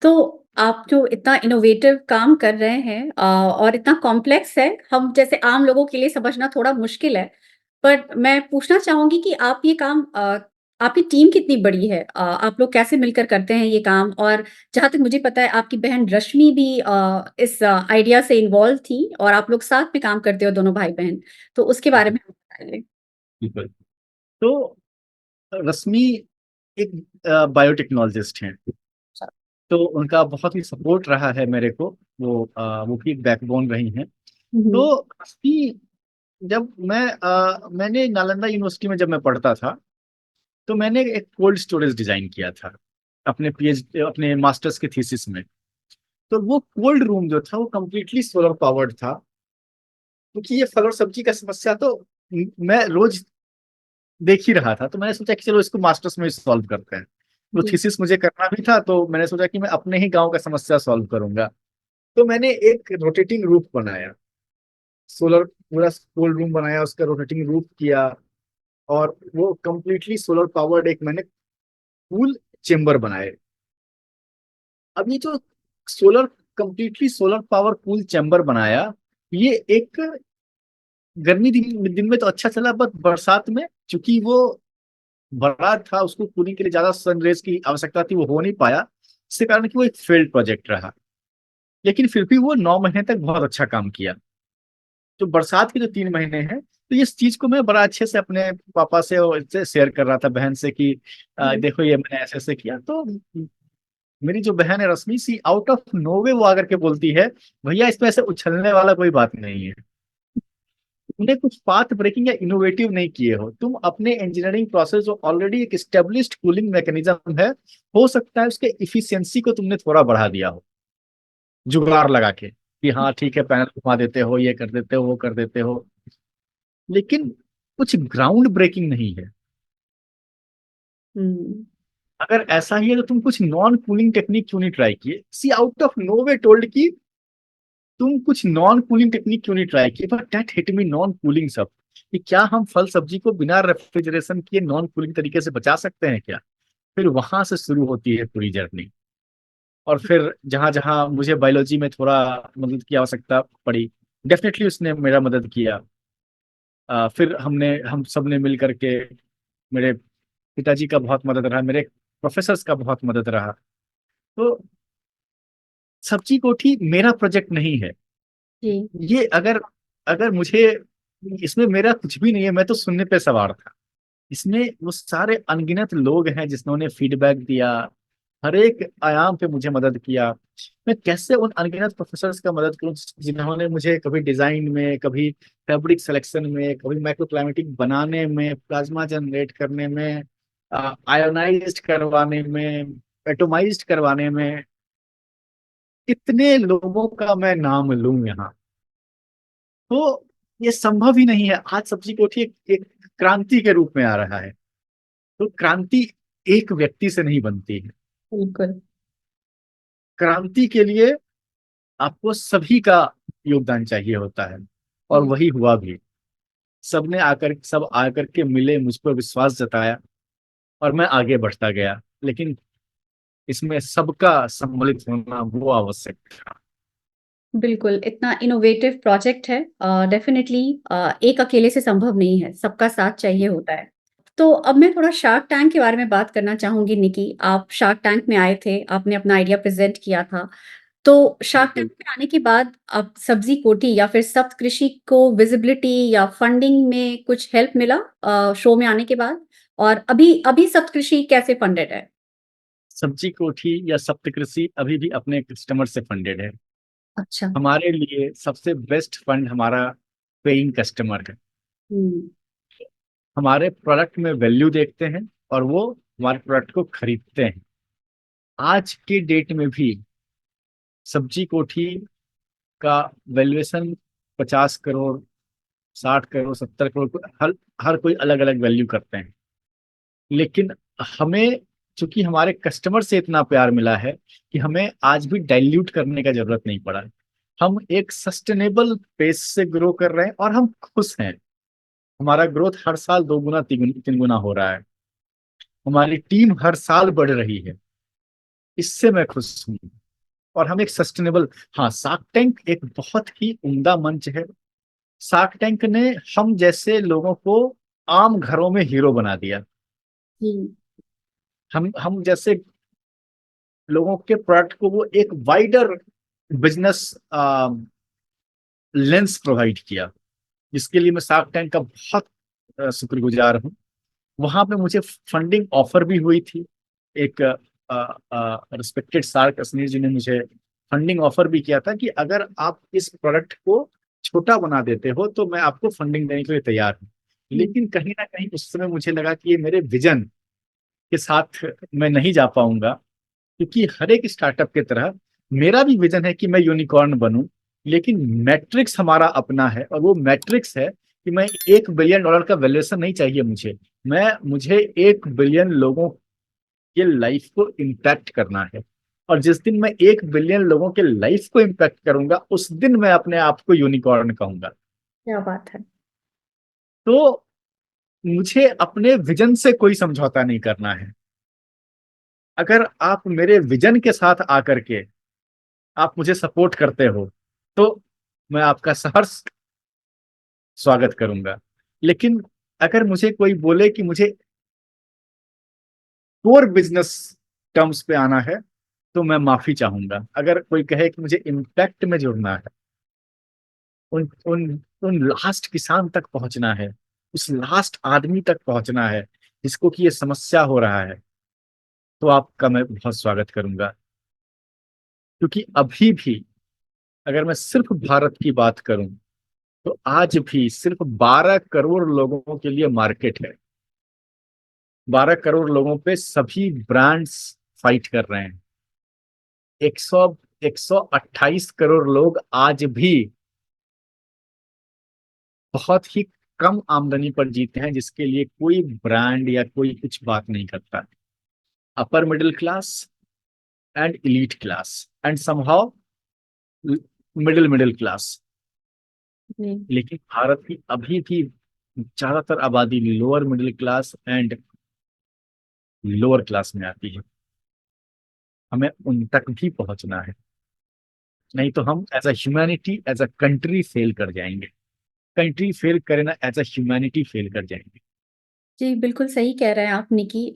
Speaker 2: तो आप जो इतना इनोवेटिव काम कर रहे हैं और इतना कॉम्प्लेक्स है, हम जैसे आम लोगों के लिए समझना थोड़ा मुश्किल है। पर मैं पूछना चाहूँगी कि आप ये काम आपकी टीम कितनी बड़ी है? आप लोग कैसे मिलकर करते हैं ये काम? और जहाँ तक मुझे पता है आपकी बहन रश्मि भी इस आइडिया से इन्वॉल्व थी और आप लोग साथ में काम करते हो दोनों भाई-बहन। तो उसके बारे में हमें बताइए।
Speaker 1: बिल्कुल। तो रश्मि एक बायोटेक्नोलॉजिस्ट हैं।
Speaker 2: अच्छा।
Speaker 1: तो उनका बहुत ही सपोर्ट रहा है मेरे को। वो भी एक बैकबोन रही हैं।
Speaker 2: हुँ,
Speaker 1: तो
Speaker 2: हुँ।
Speaker 1: रश्मि, जब मैंने नालंदा यूनिवर्सिटी में जब मैं पढ़ता था, तो मैंने एक कोल्ड स्टोरेज डिजाइन किया था अपने मास्टर्स के थीसिस में। तो वो कोल्ड रूम जो था वो कम्प्लीटली सोलर पावर्ड था, क्योंकि ये फल और सब्जी का समस्या तो मैं रोज देख ही रहा था। तो मैंने सोचा कि चलो इसको मास्टर्स में सॉल्व करते हैं। तो
Speaker 2: जी।
Speaker 1: थीसिस मुझे करना भी था, तो मैंने सोचा कि मैं अपने ही गांव का समस्या सॉल्व करूंगा। तो मैंने एक रोटेटिंग रूफ बनाया, सोलर पूरा कोल्ड रूम बनाया, उसका रोटेटिंग रूफ किया, और वो कंप्लीटली सोलर पावर्ड एक मैंने कूल चेम्बर बनाए। अब ये जो solar completely solar power cool chamber बनाया, ये एक गर्मी दिन में तो अच्छा चला, बट बरसात में चूंकि वो बड़ा था, उसको कूलिंग के लिए ज्यादा सन रेज की आवश्यकता थी, वो हो नहीं पाया। इसके कारण कि वो एक फेल्ड प्रोजेक्ट रहा। लेकिन फिर भी वो 9 महीने तक बहुत अच्छा काम किया। तो बरसात के जो 3 महीने हैं, तो इस चीज को मैं बड़ा अच्छे से अपने पापा से और इससे शेयर कर रहा था, बहन से, कि
Speaker 2: हुँ।
Speaker 1: देखो ये मैंने ऐसे ऐसे किया। तो मेरी जो बहन है रश्मि, सी आउट ऑफ नोवे वो आकर के बोलती है, भैया इसमें ऐसे उछलने वाला कोई बात नहीं है। तुमने कुछ पाथ ब्रेकिंग या इनोवेटिव नहीं किए हो। तुम अपने इंजीनियरिंग प्रोसेस जो ऑलरेडी एक स्टेब्लिश्ड कूलिंग मैकेनिज्म है, हो सकता है उसके इफिशियंसी को तुमने थोड़ा बढ़ा दिया हो, जुगाड़ लगा के, कि हाँ ठीक है, पैनल घुमा देते हो, ये कर देते हो, वो कर देते हो। लेकिन कुछ ग्राउंड ब्रेकिंग नहीं है।
Speaker 2: हुँ।
Speaker 1: अगर ऐसा ही है तो तुम कुछ नॉन कूलिंग टेक्निक क्यों नहीं ट्राई किए? See out of no way told कि तुम कुछ नॉन कूलिंग टेक्निक क्यों नहीं ट्राई किए, but that hit me, non cooling सब, कि क्या हम फल सब्जी को बिना रेफ्रिजरेशन किए नॉन कूलिंग तरीके से बचा सकते हैं क्या? फिर वहां से शुरू होती है पूरी जर्नी। और फिर जहां जहां मुझे बायोलॉजी में थोड़ा मदद की आवश्यकता पड़ी, डेफिनेटली उसने मेरा मदद किया। फिर हम सब ने मिल करके, मेरे पिताजी का बहुत मदद रहा, मेरे प्रोफेसर्स का बहुत मदद रहा। तो सब्जी कोठी मेरा प्रोजेक्ट नहीं है।
Speaker 2: जी।
Speaker 1: ये अगर अगर मुझे इसमें मेरा कुछ भी नहीं है, मैं तो सुनने पे सवार था। इसमें वो सारे अनगिनत लोग हैं जिन्होंने फीडबैक दिया, हर एक आयाम पे मुझे मदद किया। मैं कैसे उन अनगिनत प्रोफेसर्स का मदद करूं जिन्होंने मुझे कभी डिजाइन में, कभी फैब्रिक सिलेक्शन में, कभी माइक्रोक्लाइमेटिक बनाने में, प्लाज्मा जनरेट करने में, आयोनाइज्ड करवाने में, एटोमाइज्ड करवाने में, इतने लोगों का मैं नाम लूं यहाँ, तो ये संभव ही नहीं है। आज सब्जी कोठी एक क्रांति के रूप में आ रहा है। तो क्रांति एक व्यक्ति से नहीं बनती है।
Speaker 2: बिल्कुल।
Speaker 1: क्रांति के लिए आपको सभी का योगदान चाहिए होता है, और
Speaker 2: हुँ।
Speaker 1: वही हुआ भी। सब आकर के मिले, मुझ पर विश्वास जताया, और मैं आगे बढ़ता गया। लेकिन इसमें सबका सम्मिलित होना वो आवश्यक था।
Speaker 2: बिल्कुल, इतना इनोवेटिव प्रोजेक्ट है डेफ़िनिटली एक अकेले से संभव नहीं है, सबका साथ चाहिए होता है। तो अब मैं थोड़ा शार्क टैंक के बारे में बात करना चाहूँगी निकी, आप शार्क टैंक में आए थे, आपने अपना आइडिया प्रेज़ेंट किया था। तो शार्क टैंक
Speaker 1: बिल्कुल।
Speaker 2: में आने के बाद अब सब्ज़ी कोठी या फिर सप्तकृषि को विज़िबिलिटी या फंडिंग में कुछ हेल्प मिला शो में आने के बाद? और अभी अभी सप्तकृषि कैसे फंडेड है?
Speaker 1: सब्जी कोठी या सप्तकृषि अभी भी अपने कस्टमर से फंडेड है।
Speaker 2: अच्छा।
Speaker 1: हमारे लिए सबसे बेस्ट फंड हमारा पेइंग कस्टमर है।
Speaker 2: हुँ।
Speaker 1: हमारे प्रोडक्ट में वैल्यू देखते हैं, और वो हमारे प्रोडक्ट को खरीदते हैं। आज के डेट में भी सब्जी कोठी का वैल्यूएशन 50 करोड़, 60 करोड़, 70 करोड़, हर हर कोई अलग अलग वैल्यू करते हैं। लेकिन हमें, चूंकि हमारे कस्टमर से इतना प्यार मिला है, कि हमें आज भी डाइल्यूट करने का जरूरत नहीं पड़ा। हम एक सस्टेनेबल पेस से ग्रो कर रहे हैं, और हम खुश हैं। हमारा ग्रोथ हर साल 2 गुना 3 गुना हो रहा है। हमारी टीम हर साल बढ़ रही है। इससे मैं खुश हूँ। और हम एक सस्टेनेबल, हाँ, शार्क टैंक एक बहुत ही उम्दा मंच है। शार्क टैंक ने हम जैसे लोगों को आम घरों में हीरो बना दिया।
Speaker 2: जी।
Speaker 1: हम जैसे लोगों के प्रोडक्ट को वो एक वाइडर बिजनेस लेंस प्रोवाइड किया, जिसके लिए मैं शार्क टैंक का बहुत शुक्रगुजार हूँ। वहां पे मुझे फंडिंग ऑफर भी हुई थी। एक रिस्पेक्टेड शार्क असनीर जी ने मुझे फंडिंग ऑफर भी किया था कि अगर आप इस प्रोडक्ट को छोटा बना देते हो तो मैं आपको फंडिंग देने के लिए तैयार हूँ।
Speaker 2: हम्म।
Speaker 1: लेकिन कहीं ना कहीं उस समय मुझे लगा कि ये मेरे विजन के साथ मैं नहीं जा पाऊंगा, क्योंकि हर एक स्टार्टअप की तरह मेरा भी विजन है कि मैं यूनिकॉर्न बनूं। लेकिन मैट्रिक्स हमारा अपना है, और वो मैट्रिक्स है कि मैं $1 बिलियन का वैल्यूएशन नहीं चाहिए मुझे 1 बिलियन लोगों के लाइफ को इम्पैक्ट करना है। और जिस दिन मैं 1 बिलियन लोगों के लाइफ को इम्पैक्ट करूंगा उस दिन मैं अपने आप को यूनिकॉर्न कहूंगा।
Speaker 2: क्या बात है।
Speaker 1: तो मुझे अपने विजन से कोई समझौता नहीं करना है। अगर आप मेरे विजन के साथ आकर के आप मुझे सपोर्ट करते हो तो मैं आपका सहर्ष स्वागत करूंगा। लेकिन अगर मुझे कोई बोले कि मुझे कोर बिजनेस टर्म्स पे आना है तो मैं माफी चाहूंगा। अगर कोई कहे कि मुझे इम्पैक्ट में जुड़ना है, उन उन उन लास्ट किसान तक पहुंचना है, उस लास्ट आदमी तक पहुंचना है जिसको कि ये समस्या हो रहा है, तो आपका मैं बहुत स्वागत करूंगा। क्योंकि अभी भी अगर मैं सिर्फ भारत की बात करूं तो आज भी सिर्फ 12 करोड़ लोगों के लिए मार्केट है। 12 करोड़ लोगों पे सभी ब्रांड्स फाइट कर रहे हैं। 128 करोड़ लोग आज भी बहुत ही कम आमदनी पर जीते हैं, जिसके लिए कोई ब्रांड या कोई कुछ बात नहीं करता। Upper middle class and elite class and somehow middle middle class.
Speaker 2: जी।
Speaker 1: लेकिन भारत की अभी भी ज्यादातर आबादी lower middle class and lower class में आती है। हमें उन तक भी पहुंचना है, नहीं तो हम as a humanity as a country fail कर जाएंगे। कंट्री फेल करे ना, एज अ ह्यूमैनिटी फेल कर जाएंगे।
Speaker 2: जी, बिल्कुल सही कह रहे हैं आप निकी।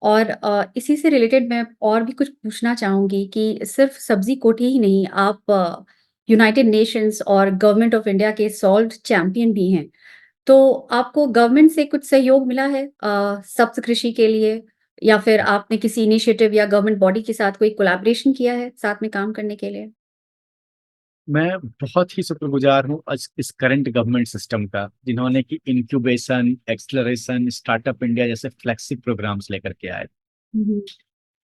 Speaker 2: और इसी से रिलेटेड मैं और भी कुछ पूछना चाहूँगी कि सिर्फ़ सब्ज़ी कोठी ही नहीं, आप यूनाइटेड नेशंस और गवर्नमेंट ऑफ इंडिया के सॉल्ट चैंपियन भी हैं। तो आपको गवर्नमेंट से कुछ सहयोग मिला है सब्ज़ कृषि के लिए, या फिर आपने किसी इनिशिएटिव या गवर्नमेंट बॉडी के साथ कोई कोलैबोरेशन किया है साथ में काम करने के लिए?
Speaker 1: मैं बहुत ही शुक्रगुजार हूँ इस करंट गवर्नमेंट सिस्टम का, जिन्होंने कि इंक्यूबेशन, एक्सलरेशन, स्टार्टअप इंडिया जैसे फ्लैगशिप प्रोग्राम्स लेकर के आए।
Speaker 2: हुँ, हुँ।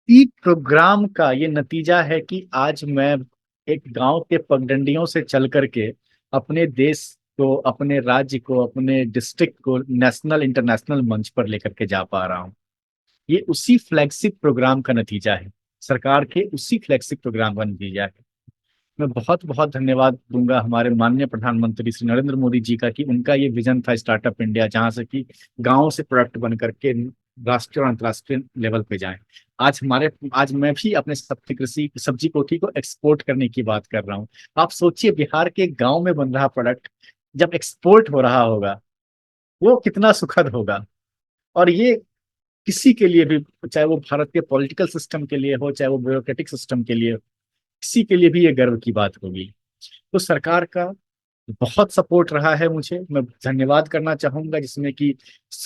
Speaker 1: ई प्रोग्राम का ये नतीजा है कि आज मैं एक गांव के पगडंडियों से चल करके अपने देश को, अपने राज्य को, अपने डिस्ट्रिक्ट को नेशनल इंटरनेशनल मंच पर लेकर के जा पा रहा हूँ। ये उसी फ्लैगशिप प्रोग्राम का नतीजा है, सरकार के उसी फ्लैगशिप प्रोग्राम का नतीजा है। मैं बहुत बहुत धन्यवाद दूंगा हमारे माननीय प्रधानमंत्री श्री नरेंद्र मोदी जी का, कि उनका ये विजन था स्टार्टअप इंडिया, जहां से कि गांव से प्रोडक्ट बन करके राष्ट्रीय और अंतर्राष्ट्रीय लेवल पे जाएं। आज मैं भी अपने सब्जी कृषि सब्जी कोठी को एक्सपोर्ट करने की बात कर रहा हूँ। आप सोचिए, बिहार के गांव में बन रहा प्रोडक्ट जब एक्सपोर्ट हो रहा होगा, वो कितना सुखद होगा। और ये किसी के लिए भी, चाहे वो भारत के पॉलिटिकल सिस्टम के लिए हो, चाहे वो ब्यूरोक्रेटिक सिस्टम के लिए, किसी के लिए भी ये गर्व की बात होगी। तो सरकार का बहुत सपोर्ट रहा है मुझे, मैं धन्यवाद करना चाहूंगा, जिसमें कि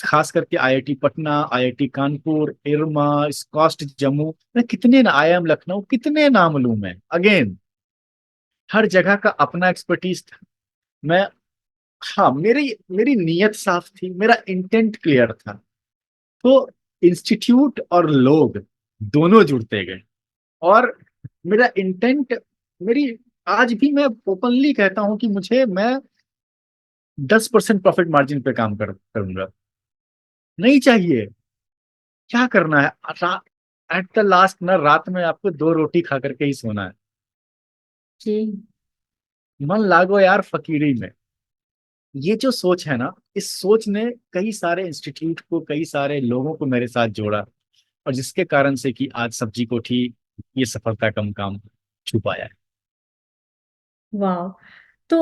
Speaker 1: खास करके आईआईटी पटना, आईआईटी कानपुर, इरमा, स्कॉस्ट जम्मू, मैं कितने आईआईएम लखनऊ, कितने नाम लूं मैं अगेन। हर जगह का अपना एक्सपर्टीज था। मैं, हाँ, मेरी मेरी नीयत साफ थी, मेरा इंटेंट क्लियर था। तो इंस्टीट्यूट और लोग दोनों जुड़ते गए। और मेरा इंटेंट, मेरी, आज भी मैं ओपनली कहता हूं कि मैं 10% प्रॉफिट मार्जिन पे काम करूंगा। नहीं चाहिए, क्या करना है, एट द लास्ट ना, रात में आपको 2 रोटी खा करके ही सोना है।
Speaker 2: जी।
Speaker 1: मन लागो यार फकीरी में। ये जो सोच है ना, इस सोच ने कई सारे इंस्टीट्यूट को, कई सारे लोगों को मेरे साथ जोड़ा, और जिसके कारण से कि आज सब्जी कोठी ये सफलता का मुकाम छू पाया है।
Speaker 2: वाह! तो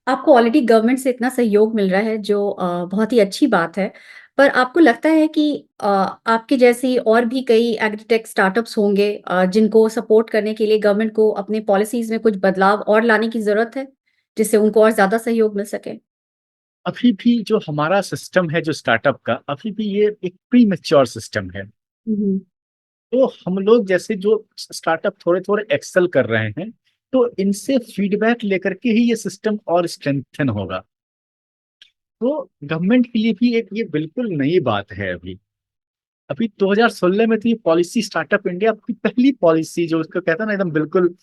Speaker 2: आपको ऑलरेडी गवर्नमेंट से इतना सहयोग मिल रहा है जो बहुत ही अच्छी बात है। पर आपको लगता है कि आपके जैसी और भी कई एग्रीटेक स्टार्टअप्स होंगे जिनको सपोर्ट करने के लिए गवर्नमेंट को अपने पॉलिसीज़ में कुछ बदलाव और लाने की ज़रूरत है, जिससे उनको और ज़्यादा सहयोग मिल सके?
Speaker 1: अभी भी जो हमारा सिस्टम है जो स्टार्टअप का, अभी भी ये एक प्री मैच्योर सिस्टम है।
Speaker 2: हुँ, हुँ।
Speaker 1: तो हम लोग जैसे जो स्टार्टअप थोड़े थोड़े एक्सेल कर रहे हैं, तो इनसे फीडबैक लेकर के ही ये सिस्टम और स्ट्रेंथन होगा। तो गवर्नमेंट के लिए भी एक ये बिल्कुल नई बात है। अभी अभी 2016 में तो ये पॉलिसी स्टार्टअप इंडिया की पहली पॉलिसी जो उसको कहता है ना एकदम बिल्कुल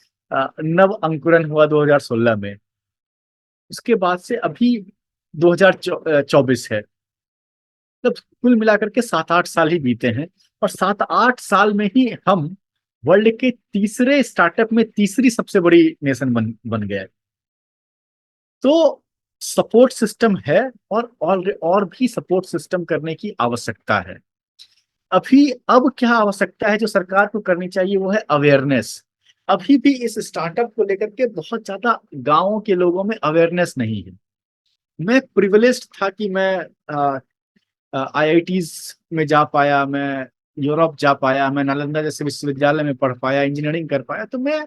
Speaker 1: नव अंकुरन हुआ 2016 में। उसके बाद से अभी 2024 है। तब कुल मिलाकर के 7-8 साल ही बीते हैं, और 7-8 साल में ही हम वर्ल्ड के तीसरे स्टार्टअप में तीसरी सबसे बड़ी नेशन बन बन गए। तो सपोर्ट सिस्टम है, और भी सपोर्ट सिस्टम करने की आवश्यकता है। अभी अब क्या आवश्यकता है जो सरकार को करनी चाहिए, वो है अवेयरनेस। अभी भी इस स्टार्टअप को लेकर के बहुत ज्यादा गांवों के लोगों में अवेयरनेस नहीं है। मैं प्रिविलेज्ड था कि मैं आईआईटीज में जा पाया, मैं यूरोप जा पाया, मैं नालंदा जैसे विश्वविद्यालय में पढ़ पाया, इंजीनियरिंग कर पाया। तो मैं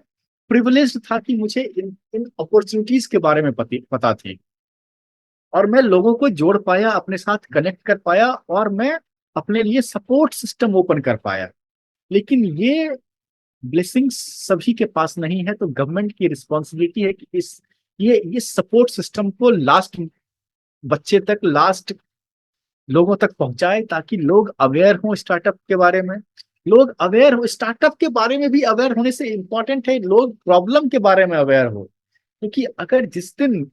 Speaker 1: प्रिविलेज्ड था कि मुझे इन इन अपॉर्चुनिटीज के बारे में पता थी, और मैं लोगों को जोड़ पाया, अपने साथ कनेक्ट कर पाया, और मैं अपने लिए सपोर्ट सिस्टम ओपन कर पाया। लेकिन ये ब्लेसिंग्स सभी के पास नहीं है। तो गवर्नमेंट की रिस्पॉन्सिबिलिटी है कि ये सपोर्ट सिस्टम को लास्ट बच्चे तक, लास्ट लोगों तक पहुंचाए, ताकि लोग अवेयर हों स्टार्टअप के बारे में। लोग अवेयर हो, स्टार्टअप के बारे में भी अवेयर होने से इंपॉर्टेंट है लोग प्रॉब्लम के बारे में अवेयर हो। क्योंकि अगर जिस दिन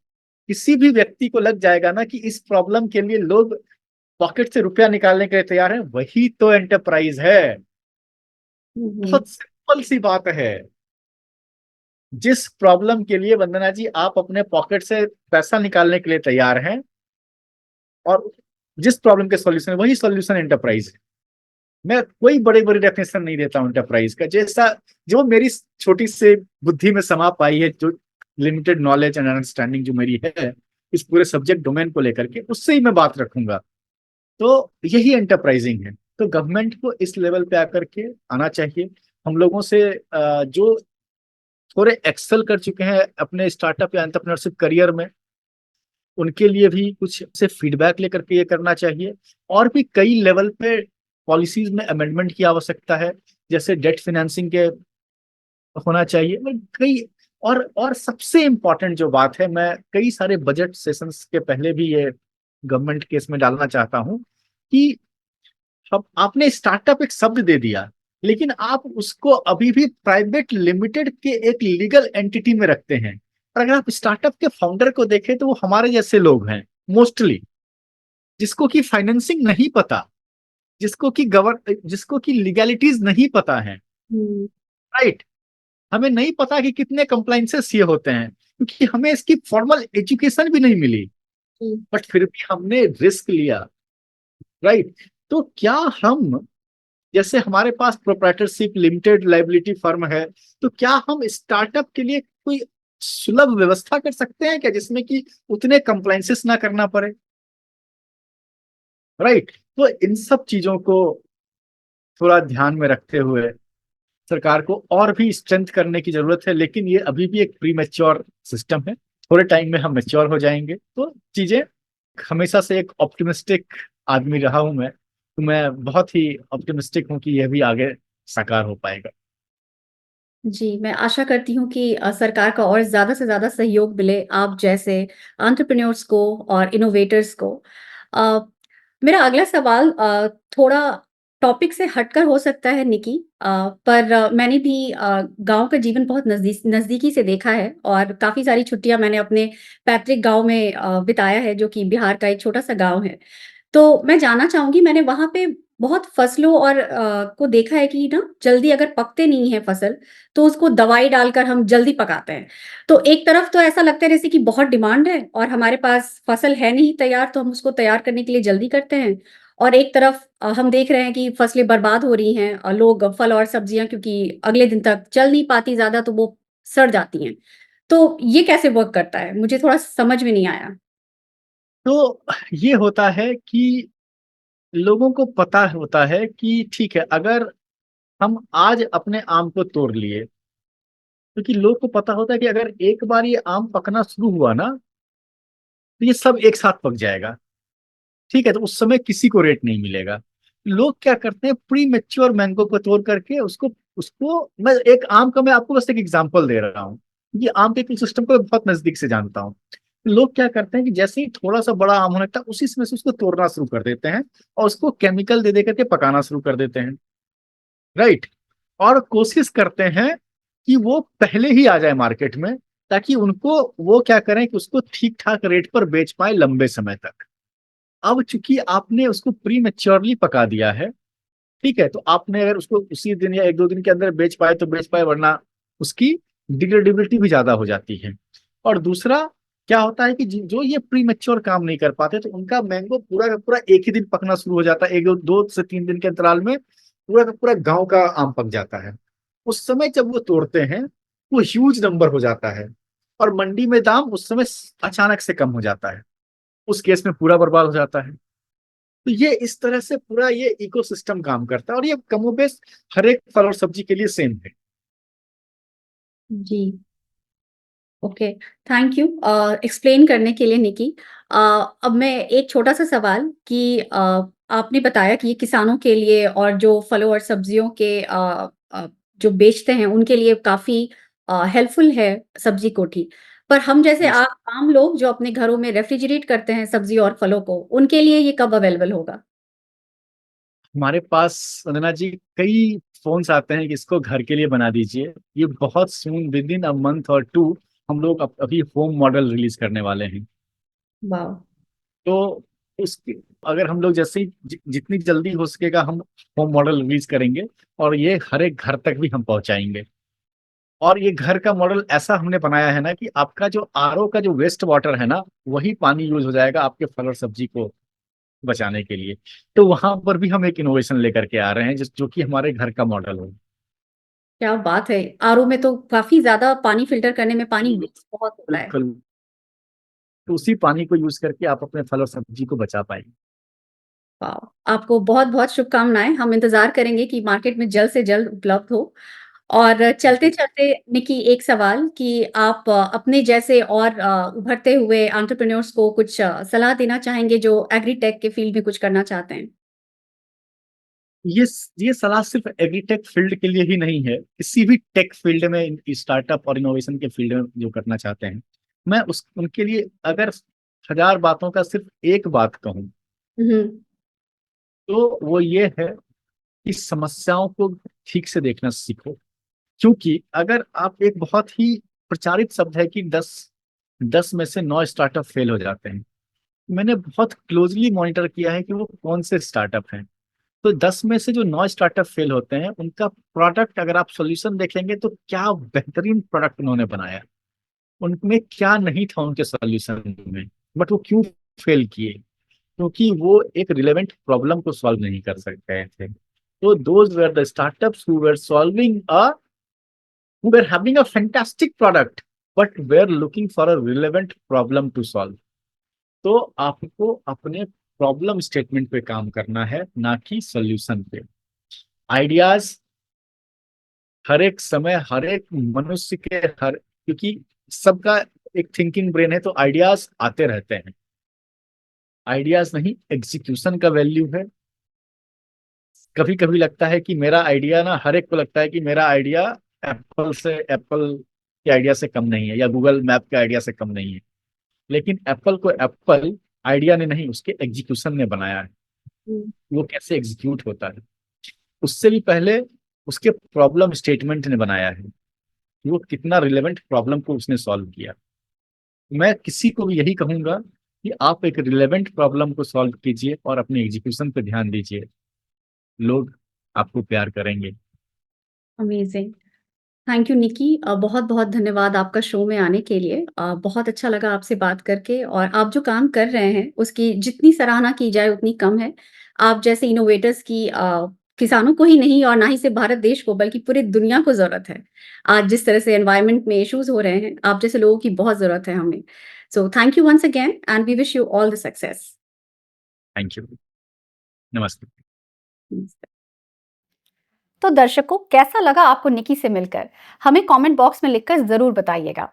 Speaker 1: किसी भी व्यक्ति को लग जाएगा ना कि इस प्रॉब्लम के लिए लोग पॉकेट से रुपया निकालने के लिए तैयार है, वही तो एंटरप्राइज है।
Speaker 2: हुँ, हुँ।
Speaker 1: बहुत सिंपल सी बात है। जिस प्रॉब्लम के लिए वंदना जी आप अपने पॉकेट से पैसा निकालने के लिए तैयार हैं, और जिस प्रॉब्लम के सॉल्यूशन, वही सॉल्यूशन एंटरप्राइज है। मैं कोई बड़ी बड़ी डेफिनेशन नहीं देता हूं एंटरप्राइज का, जैसा जो मेरी छोटी सी बुद्धि में समा पाई है, जो लिमिटेड नॉलेज एंड अंडरस्टैंडिंग जो मेरी है इस पूरे सब्जेक्ट डोमेन को लेकर के, उससे ही मैं बात रखूंगा। तो यही एंटरप्राइजिंग है। तो गवर्नमेंट को इस लेवल पे आकर के आना चाहिए। हम लोगों से जो थोड़े एक्सेल कर चुके हैं अपने स्टार्टअप या एंटरप्रेन्योरशिप करियर में, उनके लिए भी कुछ से फीडबैक लेकर के ये करना चाहिए। और भी कई लेवल पे पॉलिसीज में अमेंडमेंट की आवश्यकता है, जैसे डेट फाइनेंसिंग के होना चाहिए। मैं कई और सबसे इम्पोर्टेंट जो बात है, मैं कई सारे बजट सेशंस के पहले भी ये गवर्नमेंट केस में डालना चाहता हूं कि अब आपने स्टार्टअप एक शब्द दे दिया, लेकिन आप उसको अभी भी प्राइवेट लिमिटेड के एक लीगल एंटिटी में रखते हैं। और अगर आप स्टार्टअप के फाउंडर को देखें तो वो हमारे जैसे लोग हैं मोस्टली, जिसको कि फाइनेंसिंग नहीं पता, जिसको कि लीगैलिटीज नहीं पता है।
Speaker 2: हुँ,
Speaker 1: राइट। हमें नहीं पता कि कितने कंप्लाइंसेस ये होते हैं, क्योंकि हमें इसकी फॉर्मल एजुकेशन भी नहीं मिली।
Speaker 2: हुँ।
Speaker 1: बट फिर भी हमने रिस्क लिया। राइट। तो क्या हम, जैसे हमारे पास प्रोप्राइटरशिप लिमिटेड लाइबिलिटी फर्म है, तो क्या हम स्टार्टअप के लिए कोई सुलभ व्यवस्था कर सकते हैं क्या, जिसमें कि उतने कंप्लाइंसेस ना करना पड़े। राइट। तो इन सब चीजों को थोड़ा ध्यान में रखते हुए सरकार को और भी स्ट्रेंथ करने की जरूरत है। लेकिन ये अभी भी एक प्री मैच्योर सिस्टम है। थोड़े टाइम में हम मैच्योर हो जाएंगे तो चीजें, हमेशा से एक ऑप्टिमिस्टिक आदमी रहा हूं मैं, तो मैं बहुत ही ऑप्टिमिस्टिक हूं कि यह भी आगे साकार हो पाएगा।
Speaker 2: जी, मैं आशा करती हूँ कि सरकार का और ज़्यादा से ज़्यादा सहयोग मिले आप जैसे एंटरप्रेन्योर्स को और इनोवेटर्स को। अ, मेरा अगला सवाल थोड़ा टॉपिक से हटकर हो सकता है निकी, पर मैंने भी गाँव का जीवन बहुत नज़दीकी से देखा है और काफ़ी सारी छुट्टियाँ मैंने अपने पैतृक गाँव में बिताया है, जो कि बिहार का एक छोटा-सा गाँव है। तो मैं जानना चाहूँगी, मैंने वहाँ पे बहुत फसलों और को देखा है कि ना जल्दी अगर पकते नहीं है फसल, तो उसको दवाई डालकर हम जल्दी पकाते हैं। तो एक तरफ तो ऐसा लगता है जैसे कि बहुत डिमांड है और हमारे पास फसल है नहीं तैयार, तो हम उसको तैयार करने के लिए जल्दी करते हैं। और एक तरफ हम देख रहे हैं कि फसलें बर्बाद हो रही हैं, लोग फल और सब्जियाँ क्योंकि अगले दिन तक चल नहीं पाती ज़्यादा, तो वो सड़ जाती हैं। तो ये कैसे वर्क करता है? मुझे थोड़ा समझ में नहीं आया।
Speaker 1: तो ये होता है कि लोगों को पता होता है कि ठीक है, अगर हम आज अपने आम को तोड़ लिए, क्योंकि लोग को पता होता है कि अगर एक बार ये आम पकना शुरू हुआ ना, तो ये सब एक साथ पक जाएगा। ठीक है, तो उस समय किसी को रेट नहीं मिलेगा। लोग क्या करते हैं, प्री मेच्योर मैंगो को तोड़ करके उसको उसको मैं एक आम का मैं आपको बस एक एग्जांपल दे रहा हूँ, ये आम के सिस्टम को मैं बहुत नजदीक से जानता हूँ। लोग क्या करते हैं कि जैसे ही थोड़ा सा बड़ा आम होने लगता है, उसी समय से उसको तोड़ना शुरू कर देते हैं और उसको केमिकल दे दे करके पकाना शुरू कर देते हैं। राइट। और कोशिश करते हैं कि वो पहले ही आ जाए मार्केट में, ताकि उनको वो क्या करें कि उसको ठीक ठाक रेट पर बेच पाए लंबे समय तक। अब चूंकि आपने उसको प्री मेच्योरली पका दिया है, ठीक है, तो आपने अगर उसको उसी दिन या एक दो दिन के अंदर बेच पाए तो बेच पाए, वरना उसकी डिग्रेडेबिलिटी भी ज्यादा हो जाती है। और दूसरा क्या होता है कि जो ये प्री मेच्योर काम नहीं कर पाते, तो उनका मैंगो पूरा का पूरा एक ही दिन पकना शुरू हो जाता है, एक दो 2 से 3 दिन के अंतराल में पूरा का पूरा गांव का आम पक जाता है। उस समय जब वो तोड़ते हैं, वो ह्यूज नंबर हो जाता है, और मंडी में दाम उस समय अचानक से कम हो जाता है। उस केस में पूरा बर्बाद हो जाता है। तो ये इस तरह से पूरा ये इकोसिस्टम काम करता है, और ये कमोबेश हर एक फल और सब्जी के लिए सेम है।
Speaker 2: जी, ओके, थैंक यू एक्सप्लेन करने के लिए निकी। अब मैं एक छोटा सा सवाल कि आपने बताया कि ये किसानों के लिए और जो फलों और सब्जियों के जो बेचते हैं उनके लिए काफ़ी हेल्पफुल है सब्जी कोठी। पर हम जैसे
Speaker 1: Yes.
Speaker 2: आम लोग जो अपने घरों में रेफ्रिजरेट करते हैं सब्जी और फलों को, उनके लिए ये कब अवेलेबल होगा?
Speaker 1: हमारे पास वंदना जी कई फोन्स आते हैं कि इसको घर के लिए बना दीजिए। ये बहुत soon with in a month और टू हम लोग अभी होम मॉडल रिलीज करने वाले हैं।
Speaker 2: वाह!
Speaker 1: तो उसकी अगर हम लोग जैसे ही जितनी जल्दी हो सकेगा हम होम मॉडल रिलीज करेंगे, और ये हर एक घर तक भी हम पहुंचाएंगे। और ये घर का मॉडल ऐसा हमने बनाया है ना कि आपका जो आरओ का जो वेस्ट वाटर है ना, वही पानी यूज हो जाएगा आपके फल और सब्जी को बचाने के लिए। तो वहां पर भी हम एक इनोवेशन लेकर के आ रहे हैं, जो कि हमारे घर का मॉडल हो।
Speaker 2: क्या बात है! आरओ में तो काफ़ी ज़्यादा पानी फ़िल्टर करने में पानी वेस्ट बहुत होता है।
Speaker 1: बिल्कुल। तो उसी पानी को यूज करके आप अपने फल और सब्जी को बचा पाएंगे।
Speaker 2: वाह! आपको बहुत-बहुत शुभकामनाएँ। हम इंतज़ार करेंगे कि मार्केट में जल्द से जल्द उपलब्ध हो। और चलते-चलते निकी एक सवाल कि आप अपने जैसे और उभरते हुए एंटरप्रेन्योर्स को कुछ सलाह देना चाहेंगे जो एग्रीटेक के फील्ड में कुछ करना चाहते हैं?
Speaker 1: ये ये सलाह सिर्फ एग्रीटेक फील्ड के लिए ही नहीं है, किसी भी टेक फील्ड में, स्टार्टअप और इनोवेशन के फील्ड में जो करना चाहते हैं, मैं उस उनके लिए अगर 1000 बातों का सिर्फ एक बात कहूँ,
Speaker 2: हुँ,
Speaker 1: तो वो ये है कि समस्याओं को ठीक से देखना सीखो। क्योंकि अगर आप एक बहुत ही प्रचारित शब्द है कि 10 में से 9 स्टार्टअप फेल हो जाते हैं। मैंने बहुत क्लोजली मॉनिटर किया है कि वो कौन से स्टार्टअप हैं। तो 10 में से जो 9 स्टार्टअप फेल होते हैं, उनका प्रोडक्ट अगर आप सॉल्यूशन देखेंगे तो क्या बेहतरीन प्रोडक्ट उन्होंने बनाया। उनमें क्या नहीं था उनके सॉल्यूशन में, बट वो क्यों फेल किए? क्योंकि वो एक रिलेवेंट प्रॉब्लम को सॉल्व नहीं कर सकते थे। तो those were the startups who were solving a who were having a fantastic product but were looking for a relevant problem to solve। तो आपको अपने प्रॉब्लम स्टेटमेंट पे काम करना है, ना कि सॉल्यूशन पे। आइडियाज हर एक समय हर एक मनुष्य के हर क्योंकि सबका एक थिंकिंग ब्रेन है, तो आइडियाज आते रहते हैं। आइडियाज नहीं, एग्जीक्यूशन का वैल्यू है। कभी कभी लगता है कि मेरा आइडिया ना, हर एक को लगता है कि मेरा आइडिया एप्पल के आइडिया से कम नहीं है, या गूगल मैप के आइडिया से कम नहीं है। लेकिन एप्पल को एप्पल आइडिया ने नहीं, उसके एग्जीक्यूशन ने बनाया है।
Speaker 2: हुँ।
Speaker 1: वो कैसे एग्जीक्यूट होता है, उससे भी पहले उसके प्रॉब्लम स्टेटमेंट ने बनाया है कि वो कितना रिलेवेंट प्रॉब्लम को उसने सॉल्व किया। मैं किसी को भी यही कहूंगा कि आप एक रिलेवेंट प्रॉब्लम को सॉल्व कीजिए और अपने एग्जीक्यूशन पे ध्यान दीजिए। लोग आपको प्यार करेंगे।
Speaker 2: अमेज़िंग। थैंक यू निकी। बहुत-बहुत धन्यवाद आपका शो में आने के लिए। बहुत अच्छा लगा आपसे बात करके और आप जो काम कर रहे हैं, उसकी जितनी सराहना की जाए उतनी कम है। आप जैसे इनोवेटर्स की किसानों को ही नहीं और ना ही सिर्फ़ भारत देश को बल्कि पूरी दुनिया को ज़रूरत है। आज जिस तरह से एनवायरनमेंट में इश्यूज़ हो रहे हैं, आप जैसे लोगों की बहुत ज़रूरत है हमें। So thank you once again and we wish you all the success.
Speaker 1: Thank you. नमस्ते।
Speaker 2: तो दर्शकों, कैसा लगा आपको निकी से मिलकर? हमें कमेंट बॉक्स में लिखकर जरूर बताइएगा।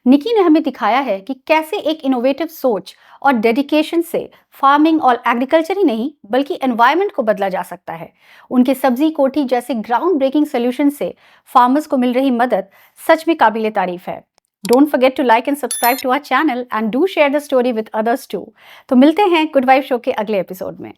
Speaker 2: निकी ने हमें दिखाया है कि कैसे एक इनोवेटिव सोच और डेडिकेशन से फार्मिंग और एग्रीकल्चर ही नहीं बल्कि एनवायरनमेंट को बदला जा सकता है। उनके सब्जी कोठी जैसे ग्राउंड ब्रेकिंग सोल्यूशन से फार्मर्स को मिल रही मदद सच में काबिले तारीफ है। Don't forget to like and subscribe to our channel and do share the story with others too. तो मिलते हैं गुड वाइफ शो के अगले एपिसोड में।